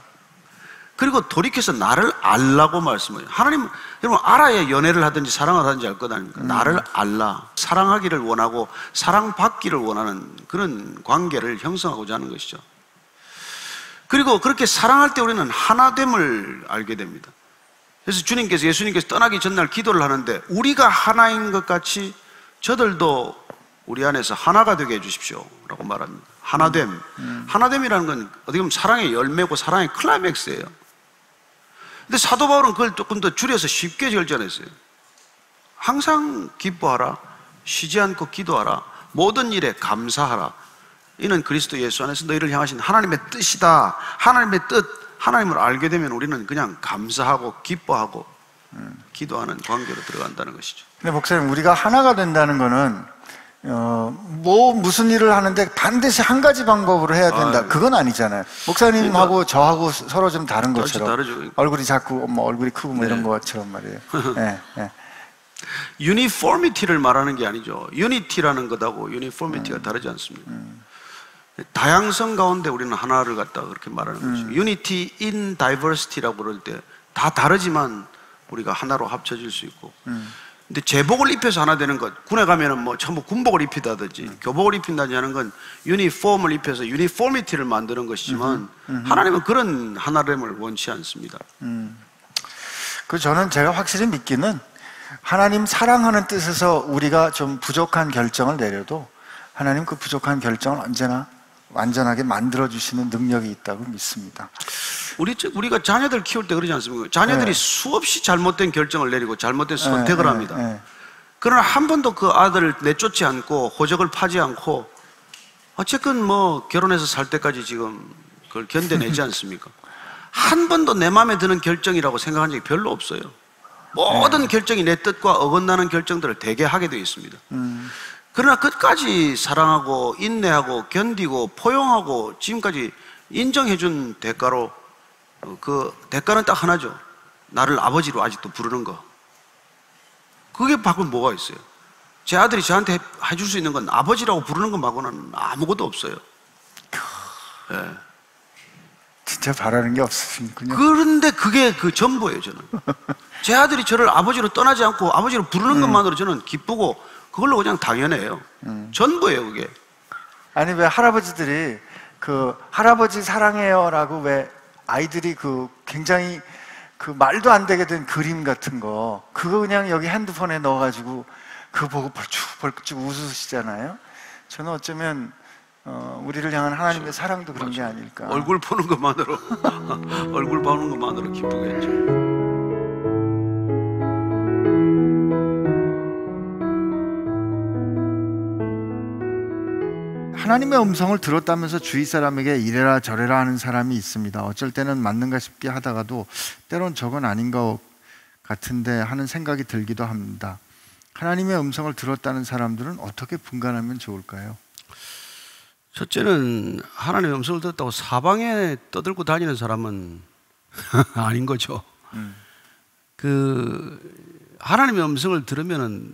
그리고 돌이켜서 나를 알라고 말씀해요. 하나님, 여러분 알아야 연애를 하든지 사랑을 하든지 알 것 아닙니까? 나를 알라. 사랑하기를 원하고 사랑받기를 원하는 그런 관계를 형성하고자 하는 것이죠. 그리고 그렇게 사랑할 때 우리는 하나됨을 알게 됩니다. 그래서 예수님께서 떠나기 전날 기도를 하는데, 우리가 하나인 것 같이 저들도 우리 안에서 하나가 되게 해주십시오 라고 말합니다. 하나됨. 하나됨이라는 건 어떻게 보면 사랑의 열매고 사랑의 클라이맥스예요. 근데 사도 바울은 그걸 조금 더 줄여서 쉽게 결정했어요. 항상 기뻐하라. 쉬지 않고 기도하라. 모든 일에 감사하라. 이는 그리스도 예수 안에서 너희를 향하신 하나님의 뜻이다. 하나님의 뜻, 하나님을 알게 되면 우리는 그냥 감사하고 기뻐하고 기도하는 관계로 들어간다는 것이죠. 근데 목사님, 우리가 하나가 된다는 거는 무슨 일을 하는데 반드시 한 가지 방법으로 해야 된다. 그건 아니잖아요. 목사님하고 그러니까, 저하고 서로 좀 다른 것처럼. 다르죠. 얼굴이 작고 얼굴이 크고 뭐 이런 것처럼 말이에요. 네, 네. 유니포미티를 말하는 게 아니죠. 유니티라는 것하고 유니포미티가 다르지 않습니다. 다양성 가운데 우리는 하나를 갖다가 그렇게 말하는 거죠. 유니티 인 다이버시티라고 그럴 때 다 다르지만 우리가 하나로 합쳐질 수 있고. 근데 제복을 입혀서 하나 되는 것, 군에 가면은 뭐 전부 군복을 입히다든지 교복을 입힌다든지 하는 건 유니폼을 입혀서 유니포미티를 만드는 것이지만 하나님은 그런 하나됨을 원치 않습니다. 저는 제가 확실히 믿기는, 하나님 사랑하는 뜻에서 우리가 좀 부족한 결정을 내려도 하나님 그 부족한 결정을 언제나 완전하게 만들어주시는 능력이 있다고 믿습니다. 우리가 자녀들 키울 때 그러지 않습니까? 자녀들이 수없이 잘못된 결정을 내리고 잘못된 선택을 합니다. 그러나 한 번도 그 아들을 내쫓지 않고 호적을 파지 않고 어쨌건 뭐 결혼해서 살 때까지 지금 그걸 견뎌내지 않습니까? 한 번도 내 마음에 드는 결정이라고 생각한 적이 별로 없어요. 모든 결정이 내 뜻과 어긋나는 결정들을 대개 하게 되어 있습니다. 그러나 끝까지 사랑하고 인내하고 견디고 포용하고 지금까지 인정해준 대가로, 그 대가는 딱 하나죠. 나를 아버지로 아직도 부르는 거. 그게 밖은 뭐가 있어요? 제 아들이 저한테 해줄 수 있는 건 아버지라고 부르는 것 말고는 아무것도 없어요. 네. 진짜 바라는 게 없으시군요. 그런데 그게 그 전부예요. 저는 제 아들이 저를 아버지로 떠나지 않고 아버지로 부르는 것만으로 저는 기쁘고 그걸로 그냥 당연해요. 전부예요, 그게. 아니, 왜 할아버지들이 그 할아버지 사랑해요라고 왜 아이들이 그 굉장히 그 말도 안 되게 된 그림 같은 거, 그거 그냥 여기 핸드폰에 넣어가지고 그거 보고 벌쭉 웃으시잖아요. 저는 어쩌면 우리를 향한 하나님의 사랑도 그런 게 아닐까. 얼굴 보는 것만으로 얼굴 보는 것만으로 기쁘겠죠. 하나님의 음성을 들었다면서 주위 사람에게 이래라 저래라 하는 사람이 있습니다. 어쩔 때는 맞는가 싶게 하다가도 때론 저건 아닌 것 같은데 하는 생각이 들기도 합니다. 하나님의 음성을 들었다는 사람들은 어떻게 분간하면 좋을까요? 첫째는 하나님의 음성을 듣었다고 사방에 떠들고 다니는 사람은 아닌 거죠. 그 하나님의 음성을 들으면은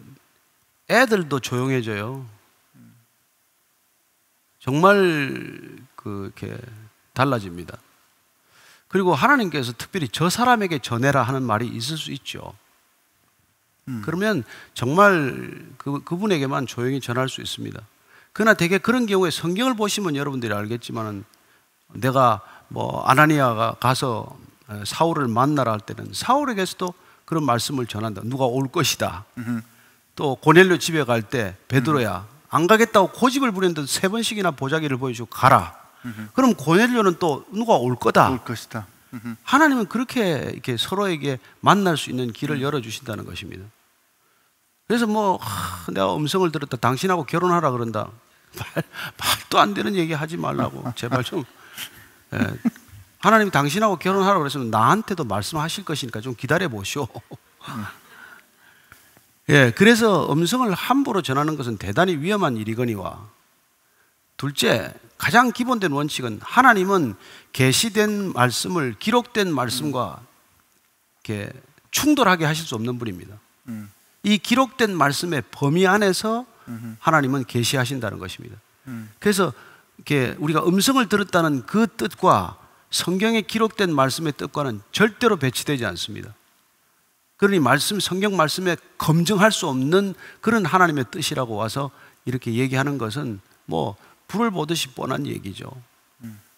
애들도 조용해져요. 정말 이렇게 달라집니다. 그리고 하나님께서 특별히 저 사람에게 전해라 하는 말이 있을 수 있죠. 그러면 정말 그분에게만 조용히 전할 수 있습니다. 그러나 되게 그런 경우에 성경을 보시면 여러분들이 알겠지만은, 내가 뭐 아나니아가 가서 사울을 만나라 할 때는 사울에게서도 그런 말씀을 전한다. 누가 올 것이다. 또 고넬료 집에 갈 때 베드로야 안 가겠다고 고집을 부렸는데 3번씩이나 보자기를 보여주고 가라. 그럼 고넬료는 또 누가 올 거다. 올 것이다. 하나님은 그렇게 이렇게 서로에게 만날 수 있는 길을 열어주신다는 것입니다. 그래서 뭐 내가 음성을 들었다. 당신하고 결혼하라 그런다. 말도 안 되는 얘기 하지 말라고. 제발 좀. 하나님이 당신하고 결혼하라고 그랬으면 나한테도 말씀하실 것이니까 좀 기다려 보시오. 예, 그래서 음성을 함부로 전하는 것은 대단히 위험한 일이거니와, 둘째, 가장 기본된 원칙은 하나님은 계시된 말씀을 기록된 말씀과 이렇게 충돌하게 하실 수 없는 분입니다. 이 기록된 말씀의 범위 안에서 하나님은 계시하신다는 것입니다. 그래서 이렇게 우리가 음성을 들었다는 그 뜻과 성경에 기록된 말씀의 뜻과는 절대로 배치되지 않습니다. 그러니 성경 말씀에 검증할 수 없는 그런 하나님의 뜻이라고 와서 이렇게 얘기하는 것은 뭐 불을 보듯이 뻔한 얘기죠.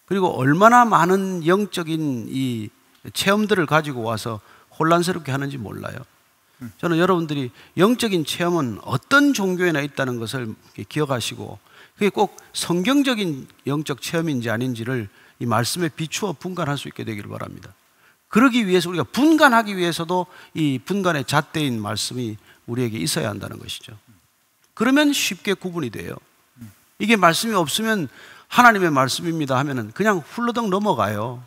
그리고 얼마나 많은 영적인 이 체험들을 가지고 와서 혼란스럽게 하는지 몰라요. 저는 여러분들이 영적인 체험은 어떤 종교에나 있다는 것을 기억하시고, 그게 꼭 성경적인 영적 체험인지 아닌지를 이 말씀에 비추어 분간할 수 있게 되기를 바랍니다. 그러기 위해서, 우리가 분간하기 위해서도 이 분간의 잣대인 말씀이 우리에게 있어야 한다는 것이죠. 그러면 쉽게 구분이 돼요. 이게 말씀이 없으면 하나님의 말씀입니다 하면은 그냥 훌러덩 넘어가요.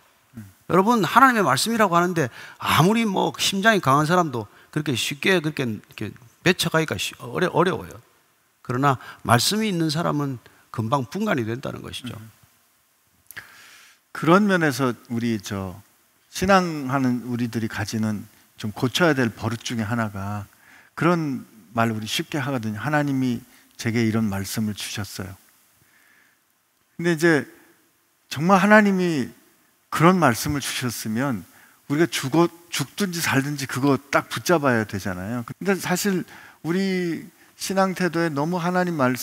여러분, 하나님의 말씀이라고 하는데 아무리 뭐 심장이 강한 사람도 그렇게 쉽게 그렇게 맺혀가기가 어려워요. 그러나 말씀이 있는 사람은 금방 분간이 된다는 것이죠. 그런 면에서 우리 신앙하는 우리들이 가지는 좀 고쳐야 될 버릇 중에 하나가, 그런 말 우리 쉽게 하거든요. 하나님이 제게 이런 말씀을 주셨어요. 근데 이제 정말 하나님이 그런 말씀을 주셨으면 우리가 죽든지 살든지 그거 딱 붙잡아야 되잖아요. 근데 사실 우리 신앙 태도에 너무 하나님을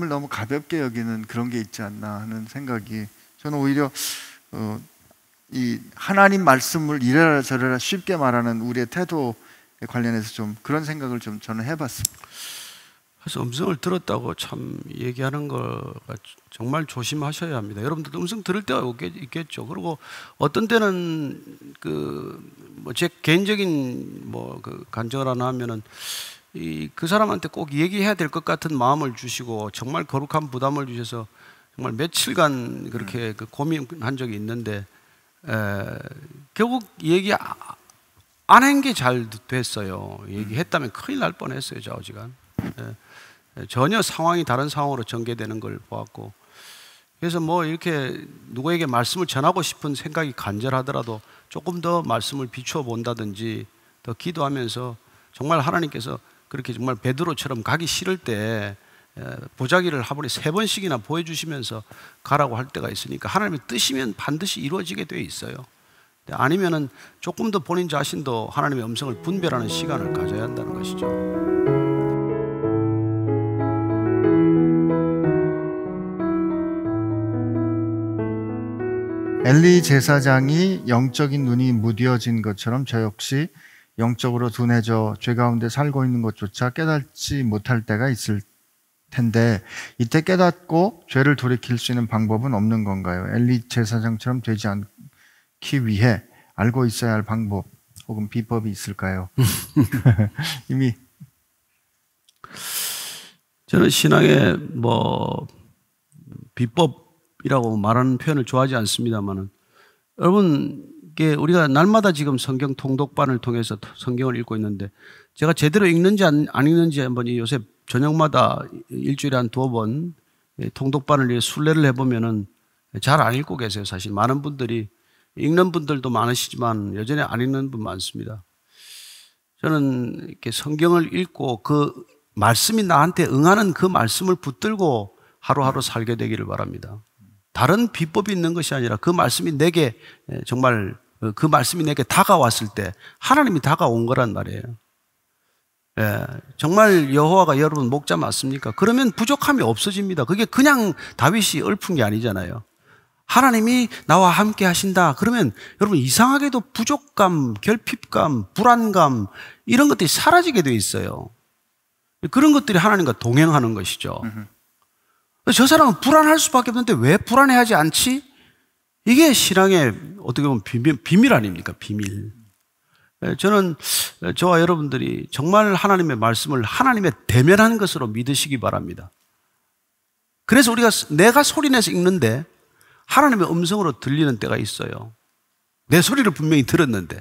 너무 가볍게 여기는 그런 게 있지 않나 하는 생각이, 저는 오히려 이 하나님 말씀을 이래라 저래라 쉽게 말하는 우리의 태도에 관련해서 좀 그런 생각을 좀 저는 해봤습니다. 그래서 음성을 들었다고 참 얘기하는 거가 정말 조심하셔야 합니다. 여러분들도 음성 들을 때가 있겠죠. 그리고 어떤 때는 제 개인적인 간증을 하나 하면은 그 사람한테 꼭 얘기해야 될 것 같은 마음을 주시고 정말 거룩한 부담을 주셔서 정말 며칠간 그렇게 고민한 적이 있는데, 결국 얘기 안 한 게 잘 됐어요. 얘기했다면 큰일 날 뻔했어요, 좌우지간. 전혀 상황이 다른 상황으로 전개되는 걸 보았고, 그래서 뭐 이렇게 누구에게 말씀을 전하고 싶은 생각이 간절하더라도 조금 더 말씀을 비추어 본다든지 더 기도하면서, 정말 하나님께서 그렇게 정말 베드로처럼 가기 싫을 때 보자기를 하루에 3번씩이나 보여주시면서 가라고 할 때가 있으니까, 하나님의 뜻이면 반드시 이루어지게 되어 있어요. 아니면은 조금 더 본인 자신도 하나님의 음성을 분별하는 시간을 가져야 한다는 것이죠. 엘리 제사장이 영적인 눈이 무뎌진 것처럼 저 역시 영적으로 둔해져 죄 가운데 살고 있는 것조차 깨닫지 못할 때가 있을 텐데, 이때 깨닫고 죄를 돌이킬 수 있는 방법은 없는 건가요? 엘리 제사장처럼 되지 않기 위해 알고 있어야 할 방법 혹은 비법이 있을까요? 이미 저는 신앙의 비법이라고 말하는 표현을 좋아하지 않습니다만은, 여러분, 우리가 날마다 지금 성경 통독반을 통해서 성경을 읽고 있는데, 제가 제대로 읽는지 안 읽는지 한번 요새 저녁마다 일주일에 한 2번 통독반을 위해 순례를 해보면은 잘 안 읽고 계세요. 사실 많은 분들이, 읽는 분들도 많으시지만 여전히 안 읽는 분 많습니다. 저는 이렇게 성경을 읽고 그 말씀이 나한테 응하는 그 말씀을 붙들고 하루하루 살게 되기를 바랍니다. 다른 비법이 있는 것이 아니라 그 말씀이 내게 정말 다가왔을 때 하나님이 다가온 거란 말이에요. 정말 여호와가 여러분 목자 맞습니까? 그러면 부족함이 없어집니다. 그게 그냥 다윗이 읊은 게 아니잖아요. 하나님이 나와 함께 하신다. 그러면 여러분 이상하게도 부족감, 결핍감, 불안감 이런 것들이 사라지게 돼 있어요. 그런 것들이 하나님과 동행하는 것이죠. 저 사람은 불안할 수밖에 없는데 왜 불안해하지 않지? 이게 신앙의 어떻게 보면 비밀 아닙니까? 비밀. 저는 저와 여러분들이 정말 하나님의 말씀을 하나님의 대면한 것으로 믿으시기 바랍니다. 그래서 내가 소리내서 읽는데 하나님의 음성으로 들리는 때가 있어요. 내 소리를 분명히 들었는데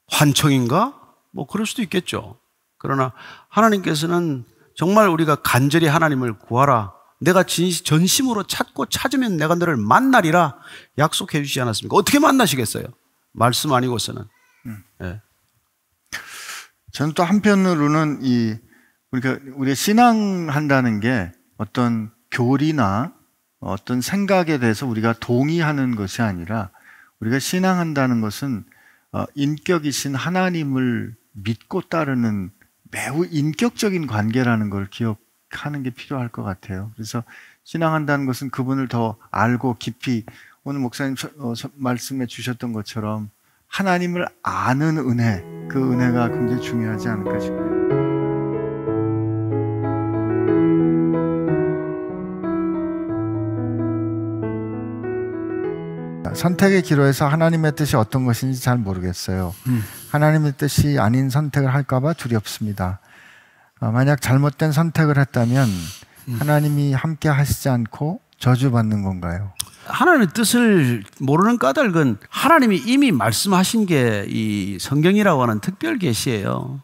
환청인가? 뭐 그럴 수도 있겠죠. 그러나 하나님께서는 정말 우리가 간절히 하나님을 구하라, 내가 전심으로 찾고 찾으면 내가 너를 만나리라 약속해 주시지 않았습니까? 어떻게 만나시겠어요? 말씀 아니고서는. 저는 또 한편으로는 우리가 신앙한다는 게 어떤 교리나 어떤 생각에 대해서 우리가 동의하는 것이 아니라, 우리가 신앙한다는 것은 인격이신 하나님을 믿고 따르는 매우 인격적인 관계라는 걸 기억하는 게 필요할 것 같아요. 그래서 신앙한다는 것은 그분을 더 알고 깊이, 오늘 목사님 말씀해 주셨던 것처럼 하나님을 아는 은혜, 그 은혜가 굉장히 중요하지 않을까 싶어요. 선택의 기로에서 하나님의 뜻이 어떤 것인지 잘 모르겠어요. 하나님의 뜻이 아닌 선택을 할까봐 두렵습니다. 만약 잘못된 선택을 했다면 하나님이 함께 하시지 않고 저주받는 건가요? 하나님의 뜻을 모르는 까닭은 하나님이 이미 말씀하신 게 이 성경이라고 하는 특별 계시예요.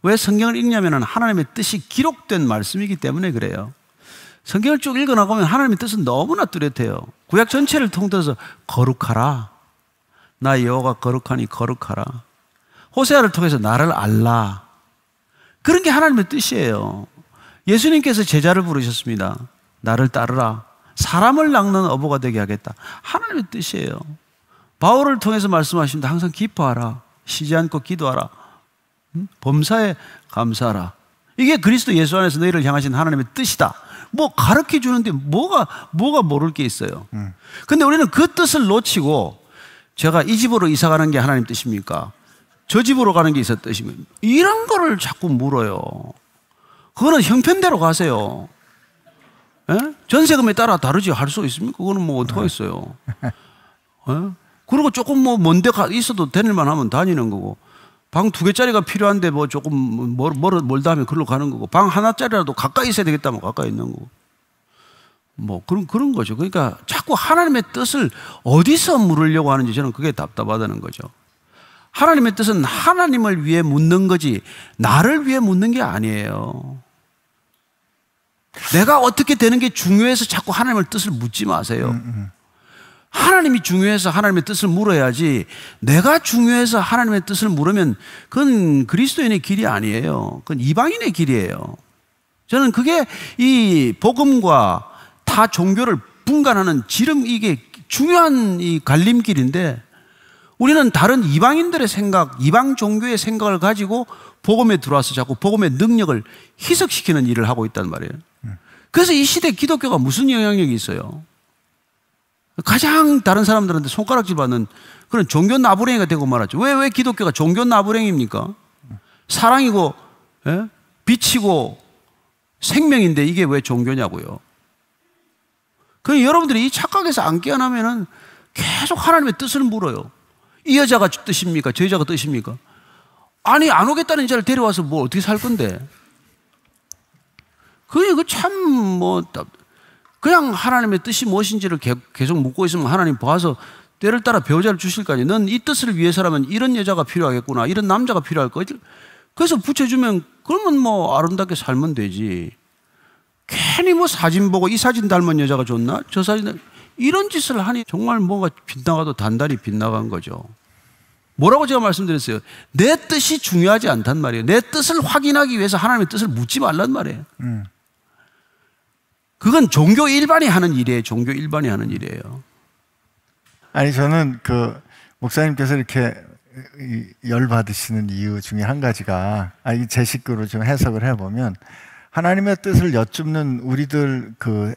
왜 성경을 읽냐면 하나님의 뜻이 기록된 말씀이기 때문에 그래요. 성경을 쭉 읽어나가면 하나님의 뜻은 너무나 뚜렷해요. 구약 전체를 통틀어서 거룩하라, 나 여호와가 거룩하니 거룩하라, 호세아를 통해서 나를 알라, 그런 게 하나님의 뜻이에요. 예수님께서 제자를 부르셨습니다. 나를 따르라, 사람을 낚는 어부가 되게 하겠다, 하나님의 뜻이에요. 바울을 통해서 말씀하십니다. 항상 기뻐하라, 쉬지 않고 기도하라, 범사에 감사하라. 이게 그리스도 예수 안에서 너희를 향하신 하나님의 뜻이다. 뭐 가르쳐 주는데 뭐가 모를 게 있어요. 근데 우리는 그 뜻을 놓치고, 제가 이 집으로 이사 가는 게 하나님 뜻입니까? 저 집으로 가는 게 있었 뜻입니까? 이런 거를 자꾸 물어요. 그거는 형편대로 가세요. 에? 전세금에 따라 다르지 할 수 있습니까? 그거는 뭐 어떡하겠어요. 그리고 조금 뭐 먼데 있어도 다닐만 하면 다니는 거고, 방 2개짜리가 필요한데 뭐 조금 멀다 하면 그걸로 가는 거고, 방 하나짜리라도 가까이 있어야 되겠다면 가까이 있는 거고, 뭐 그런 거죠. 그러니까 자꾸 하나님의 뜻을 어디서 물으려고 하는지 저는 그게 답답하다는 거죠. 하나님의 뜻은 하나님을 위해 묻는 거지 나를 위해 묻는 게 아니에요. 내가 어떻게 되는 게 중요해서 자꾸 하나님의 뜻을 묻지 마세요. 하나님이 중요해서 하나님의 뜻을 물어야지, 내가 중요해서 하나님의 뜻을 물으면 그건 그리스도인의 길이 아니에요. 그건 이방인의 길이에요. 저는 그게 이 복음과 타 종교를 분간하는 이게 중요한 이 갈림길인데, 우리는 다른 이방인들의 생각, 이방 종교의 생각을 가지고 복음에 들어와서 자꾸 복음의 능력을 희석시키는 일을 하고 있단 말이에요. 그래서 이 시대 기독교가 무슨 영향력이 있어요? 가장 다른 사람들한테 손가락질 받는 그런 종교 나부랭이가 되고 말았죠. 왜 기독교가 종교 나부랭이입니까? 사랑이고, 빛이고 생명인데 이게 왜 종교냐고요. 그 여러분들이 이 착각에서 안 깨어나면은 계속 하나님의 뜻을 물어요. 이 여자가 뜻입니까? 저 여자가 뜻입니까? 아니, 안 오겠다는 자를 데려와서 뭐 어떻게 살 건데? 그게 참 그냥 하나님의 뜻이 무엇인지를 계속 묻고 있으면 하나님 봐서 때를 따라 배우자를 주실 거 아니에요. 넌 이 뜻을 위해서라면 이런 여자가 필요하겠구나, 이런 남자가 필요할 거야. 그래서 붙여주면 그러면 뭐 아름답게 살면 되지. 괜히 뭐 사진 보고 이 사진 닮은 여자가 좋나? 저 사진, 이런 짓을 하니 정말 뭐가 빗나가도 단단히 빗나간 거죠. 뭐라고 제가 말씀드렸어요? 내 뜻이 중요하지 않단 말이에요. 내 뜻을 확인하기 위해서 하나님의 뜻을 묻지 말란 말이에요. 그건 종교 일반이 하는 일이에요. 종교 일반이 하는 일이에요. 아니, 저는 목사님께서 이렇게 열받으시는 이유 중에 한 가지가, 제 식구로 좀 해석을 해보면, 하나님의 뜻을 여쭙는 우리들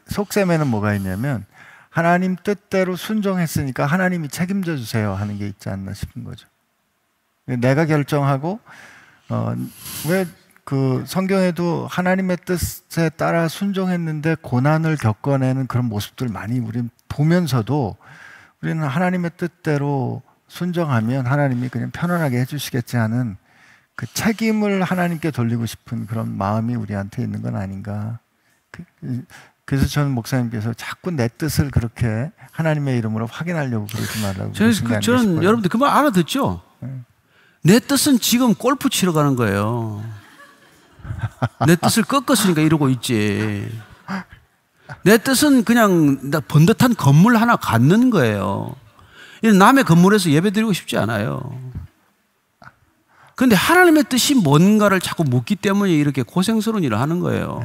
속셈에는 뭐가 있냐면, 하나님 뜻대로 순종했으니까 하나님이 책임져 주세요 하는 게 있지 않나 싶은 거죠. 내가 결정하고, 왜 그 성경에도 하나님의 뜻에 따라 순종했는데 고난을 겪어내는 그런 모습들 많이 우리는 보면서도 우리는 하나님의 뜻대로 순종하면 하나님이 그냥 편안하게 해주시겠지 하는 그 책임을 하나님께 돌리고 싶은 그런 마음이 우리한테 있는 건 아닌가. 그래서 저는 목사님께서 자꾸 내 뜻을 그렇게 하나님의 이름으로 확인하려고 그러지 말라고. 저는 여러분들 그 말 알아듣죠? 내 뜻은 지금 골프 치러 가는 거예요. 내 뜻을 꺾었으니까 이러고 있지. 내 뜻은 그냥 번듯한 건물 하나 갖는 거예요. 남의 건물에서 예배 드리고 싶지 않아요. 그런데 하나님의 뜻이 뭔가를 자꾸 묻기 때문에 이렇게 고생스러운 일을 하는 거예요.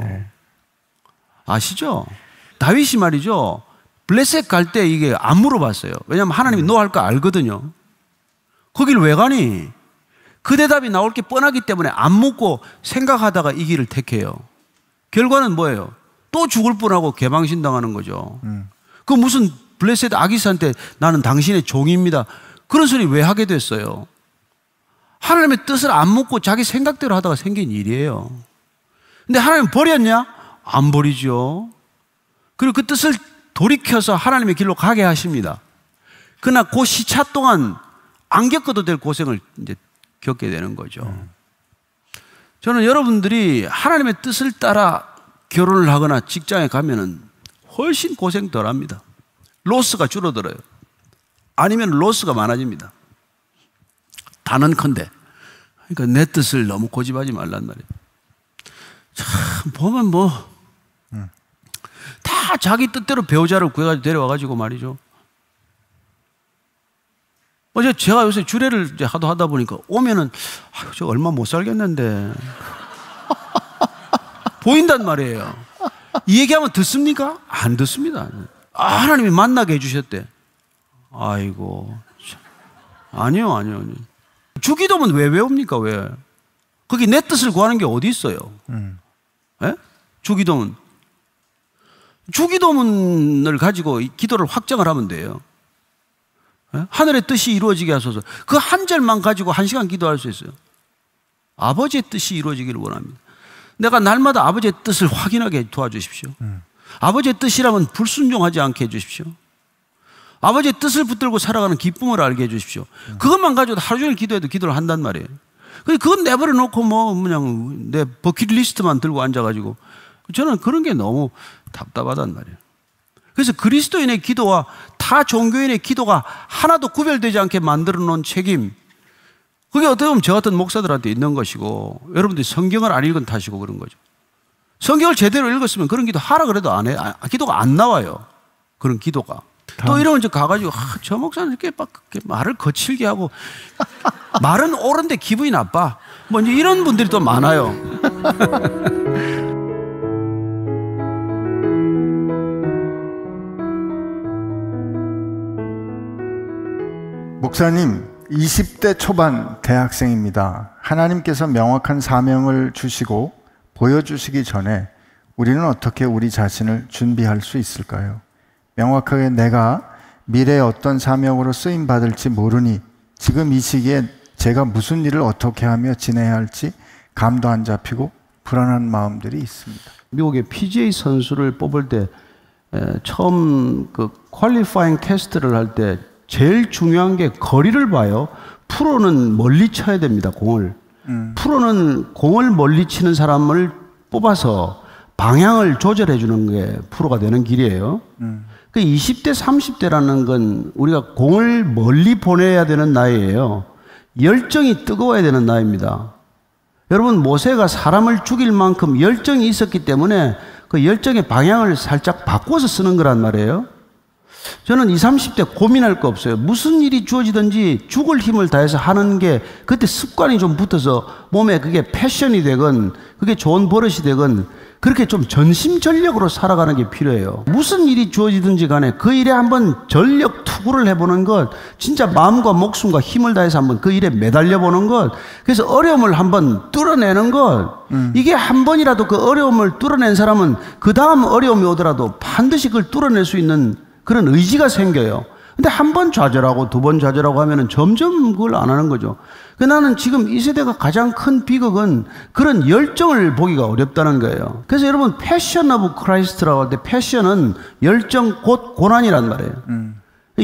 아시죠? 다윗이 말이죠. 블레셋 갈 때 이게 안 물어봤어요. 왜냐하면 하나님이 너 할 거 알거든요. 거길 왜 가니? 그 대답이 나올 게 뻔하기 때문에 안 묻고 생각하다가 이 길을 택해요. 결과는 뭐예요? 또 죽을 뻔하고 개방신당하는 거죠. 그 무슨 블레셋 아기스한테 나는 당신의 종입니다. 그런 소리 왜 하게 됐어요? 하나님의 뜻을 안 묻고 자기 생각대로 하다가 생긴 일이에요. 근데 하나님 버렸냐? 안 버리죠. 그리고 그 뜻을 돌이켜서 하나님의 길로 가게 하십니다. 그러나 그 시차 동안 안 겪어도 될 고생을 이제 겪게 되는 거죠. 저는 여러분들이 하나님의 뜻을 따라 결혼을 하거나 직장에 가면은 훨씬 고생 덜 합니다. 로스가 줄어들어요. 아니면 로스가 많아집니다. 단언컨대. 그러니까 내 뜻을 너무 고집하지 말란 말이에요. 참 보면 뭐 다 자기 뜻대로 배우자를 구해가지고 데려와가지고 말이죠. 어제 제가 요새 주례를 이제 하다 보니까 오면은 저 얼마 못 살겠는데 보인단 말이에요. 이 얘기하면 듣습니까? 안 듣습니다. 하나님이 만나게 해주셨대. 아이고 참. 아니요. 주기도문 왜 외웁니까? 왜? 거기 내 뜻을 구하는 게 어디 있어요? 예? 주기도문. 주기도문을 가지고 기도를 확정을 하면 돼요. 예? 하늘의 뜻이 이루어지게 하소서. 그 한 절만 가지고 1시간 기도할 수 있어요. 아버지의 뜻이 이루어지기를 원합니다. 내가 날마다 아버지의 뜻을 확인하게 도와주십시오. 아버지의 뜻이라면 불순종하지 않게 해주십시오. 아버지의 뜻을 붙들고 살아가는 기쁨을 알게 해주십시오. 그것만 가지고 하루 종일 기도해도 기도를 한단 말이에요. 그건 내버려 놓고 뭐 그냥 내 버킷리스트만 들고 앉아가지고 저는 그런 게 너무 답답하단 말이에요. 그래서 그리스도인의 기도와 타 종교인의 기도가 하나도 구별되지 않게 만들어 놓은 책임, 그게 어떻게 보면 저 같은 목사들한테 있는 것이고, 여러분들이 성경을 안 읽은 탓이고 그런 거죠. 성경을 제대로 읽었으면 그런 기도 하라 그래도 안 해. 기도가 안 나와요. 그런 기도가. 또 이러면 이제 가가지고 저 목사는 이렇게 막 말을 거칠게 하고 말은 옳은데 기분이 나빠. 뭐 이제 이런 분들이 또 많아요. 목사님, 20대 초반 대학생입니다. 하나님께서 명확한 사명을 주시고 보여주시기 전에 우리는 어떻게 우리 자신을 준비할 수 있을까요? 명확하게 내가 미래에 어떤 사명으로 쓰임받을지 모르니 지금 이 시기에 제가 무슨 일을 어떻게 하며 지내야 할지 감도 안 잡히고 불안한 마음들이 있습니다. 미국의 PGA 선수를 뽑을 때 처음 그 퀄리파잉 테스트를 할 때 제일 중요한 게 거리를 봐요. 프로는 멀리 쳐야 됩니다, 공을. 프로는 공을 멀리 치는 사람을 뽑아서 방향을 조절해 주는 게 프로가 되는 길이에요. 그 20대, 30대라는 건 우리가 공을 멀리 보내야 되는 나이예요. 열정이 뜨거워야 되는 나이입니다. 여러분, 모세가 사람을 죽일 만큼 열정이 있었기 때문에 그 열정의 방향을 살짝 바꿔서 쓰는 거란 말이에요. 저는 20, 30대 고민할 거 없어요. 무슨 일이 주어지든지 죽을 힘을 다해서 하는 게 그때 습관이 좀 붙어서 몸에 그게 패션이 되건 그게 좋은 버릇이 되건 그렇게 좀 전심전력으로 살아가는 게 필요해요. 무슨 일이 주어지든지 간에 그 일에 한번 전력 투구를 해보는 것, 진짜 마음과 목숨과 힘을 다해서 한번 그 일에 매달려 보는 것, 그래서 어려움을 한번 뚫어내는 것, 이게 한 번이라도 그 어려움을 뚫어낸 사람은 그 다음 어려움이 오더라도 반드시 그걸 뚫어낼 수 있는 그런 의지가 생겨요. 근데 한 번 좌절하고 두 번 좌절하고 하면은 점점 그걸 안 하는 거죠. 나는 지금 이 세대가 가장 큰 비극은 그런 열정을 보기가 어렵다는 거예요. 그래서 여러분 패션 오브 크라이스트라고 할 때 패션은 열정 곧 고난이란 말이에요.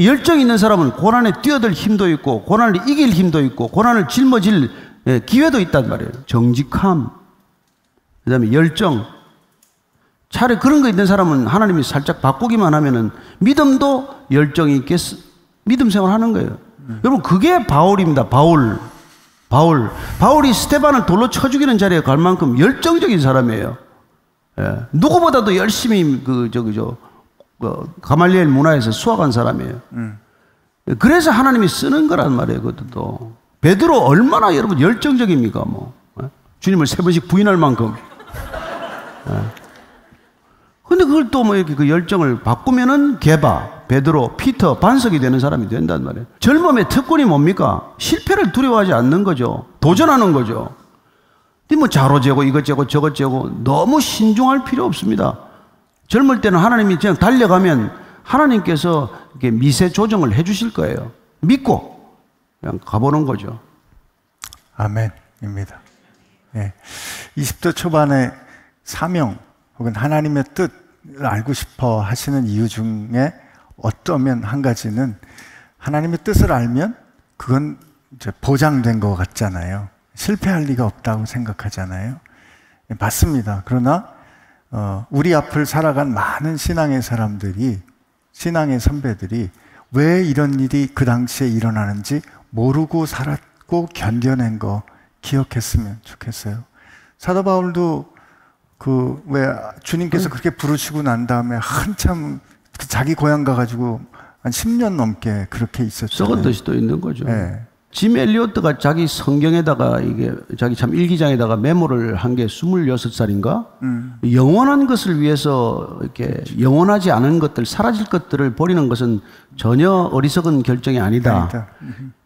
열정 있는 사람은 고난에 뛰어들 힘도 있고 고난을 이길 힘도 있고 고난을 짊어질 기회도 있단 말이에요. 정직함, 그 다음에 열정. 차라리 그런 거 있는 사람은 하나님이 살짝 바꾸기만 하면은 믿음도 열정이 있게 믿음 생활 하는 거예요. 여러분, 그게 바울입니다. 바울이 스데반을 돌로 쳐 죽이는 자리에 갈 만큼 열정적인 사람이에요. 예. 누구보다도 열심히 가말리엘 문화에서 수학한 사람이에요. 그래서 하나님이 쓰는 거란 말이에요. 그것도. 베드로 얼마나 여러분 열정적입니까? 뭐. 예? 주님을 3번씩 부인할 만큼. 예. 근데 그걸 또 뭐 이렇게 그 열정을 바꾸면은 베드로, 피터, 반석이 되는 사람이 된단 말이에요. 젊음의 특권이 뭡니까? 실패를 두려워하지 않는 거죠. 도전하는 거죠. 근데 뭐 자로 재고 이것 재고 저것 재고 너무 신중할 필요 없습니다. 젊을 때는 하나님이 그냥 달려가면 하나님께서 이렇게 미세 조정을 해 주실 거예요. 믿고 그냥 가보는 거죠. 아멘입니다. 예. 20대 초반에 사명 혹은 하나님의 뜻을 알고 싶어 하시는 이유 중에 어쩌면 한 가지는 하나님의 뜻을 알면 그건 이제 보장된 것 같잖아요. 실패할 리가 없다고 생각하잖아요. 맞습니다. 그러나 우리 앞을 살아간 많은 신앙의 사람들이, 신앙의 선배들이 왜 이런 일이 그 당시에 일어나는지 모르고 살았고 견뎌낸 거 기억했으면 좋겠어요. 사도 바울도 왜 주님께서 그렇게 부르시고 난 다음에 한참 자기 고향 가가지고 한 10년 넘게 그렇게 있었잖아요. 썩은 듯이 또 있는 거죠. 네. 짐 엘리어트가 자기 성경에다가 자기 참 일기장에다가 메모를 한 게 26살인가? 영원한 것을 위해서 이렇게 영원하지 않은 것들, 사라질 것들을 버리는 것은 전혀 어리석은 결정이 아니다.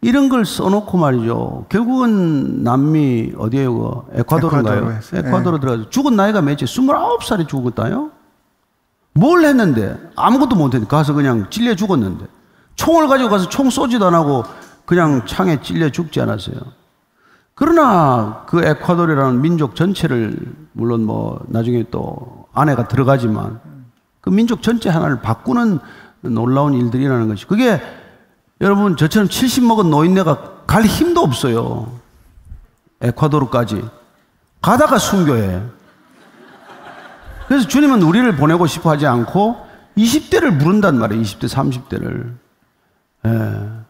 이런 걸 써놓고 말이죠. 결국은 남미 어디에요? 에콰도르인가요? 에콰도르 들어가서 죽은 나이가 몇이에요? 29살에 죽었다요? 뭘 했는데? 아무것도 못했는데 가서 그냥 찔려 죽었는데 총을 가지고 가서 총 쏘지도 안 하고 그냥 창에 찔려 죽지 않았어요. 그러나 그 에콰도르라는 민족 전체를 물론 뭐 나중에 또 아내가 들어가지만 그 민족 전체 하나를 바꾸는 놀라운 일들이 일어나는 것이, 그게 여러분 저처럼 70 먹은 노인네가 갈 힘도 없어요. 에콰도르까지 가다가 순교해. 그래서 주님은 우리를 보내고 싶어 하지 않고 20대를 부른단 말이에요. 20대 30대를. 예.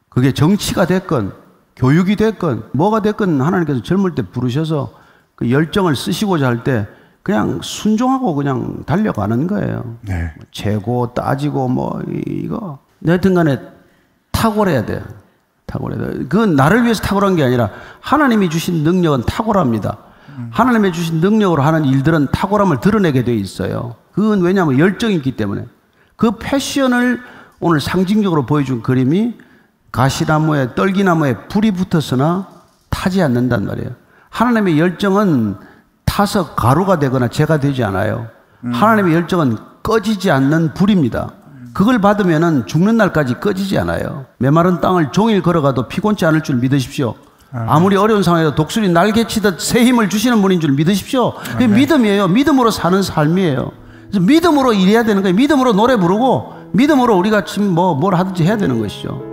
그게 정치가 됐건 교육이 됐건 뭐가 됐건 하나님께서 젊을 때 부르셔서 그 열정을 쓰시고자 할 때 그냥 순종하고 그냥 달려가는 거예요. 네. 재고 따지고 뭐 이거 여하튼 간에 탁월해야 돼요. 탁월해야 돼요. 그건 나를 위해서 탁월한 게 아니라 하나님이 주신 능력은 탁월합니다. 하나님이 주신 능력으로 하는 일들은 탁월함을 드러내게 돼 있어요. 그건 왜냐하면 열정이 있기 때문에. 그 패션을 오늘 상징적으로 보여준 그림이 가시나무에 떨기나무에 불이 붙었으나 타지 않는단 말이에요. 하나님의 열정은 타서 가루가 되거나 재가 되지 않아요. 하나님의 열정은 꺼지지 않는 불입니다. 그걸 받으면은 죽는 날까지 꺼지지 않아요. 메마른 땅을 종일 걸어가도 피곤치 않을 줄 믿으십시오. 아무리 어려운 상황에도 독수리 날개치듯 새 힘을 주시는 분인 줄 믿으십시오. 그게 믿음이에요. 믿음으로 사는 삶이에요. 그래서 믿음으로 일해야 되는 거예요. 믿음으로 노래 부르고 믿음으로 우리가 지금 뭘 하든지 해야 되는 것이죠.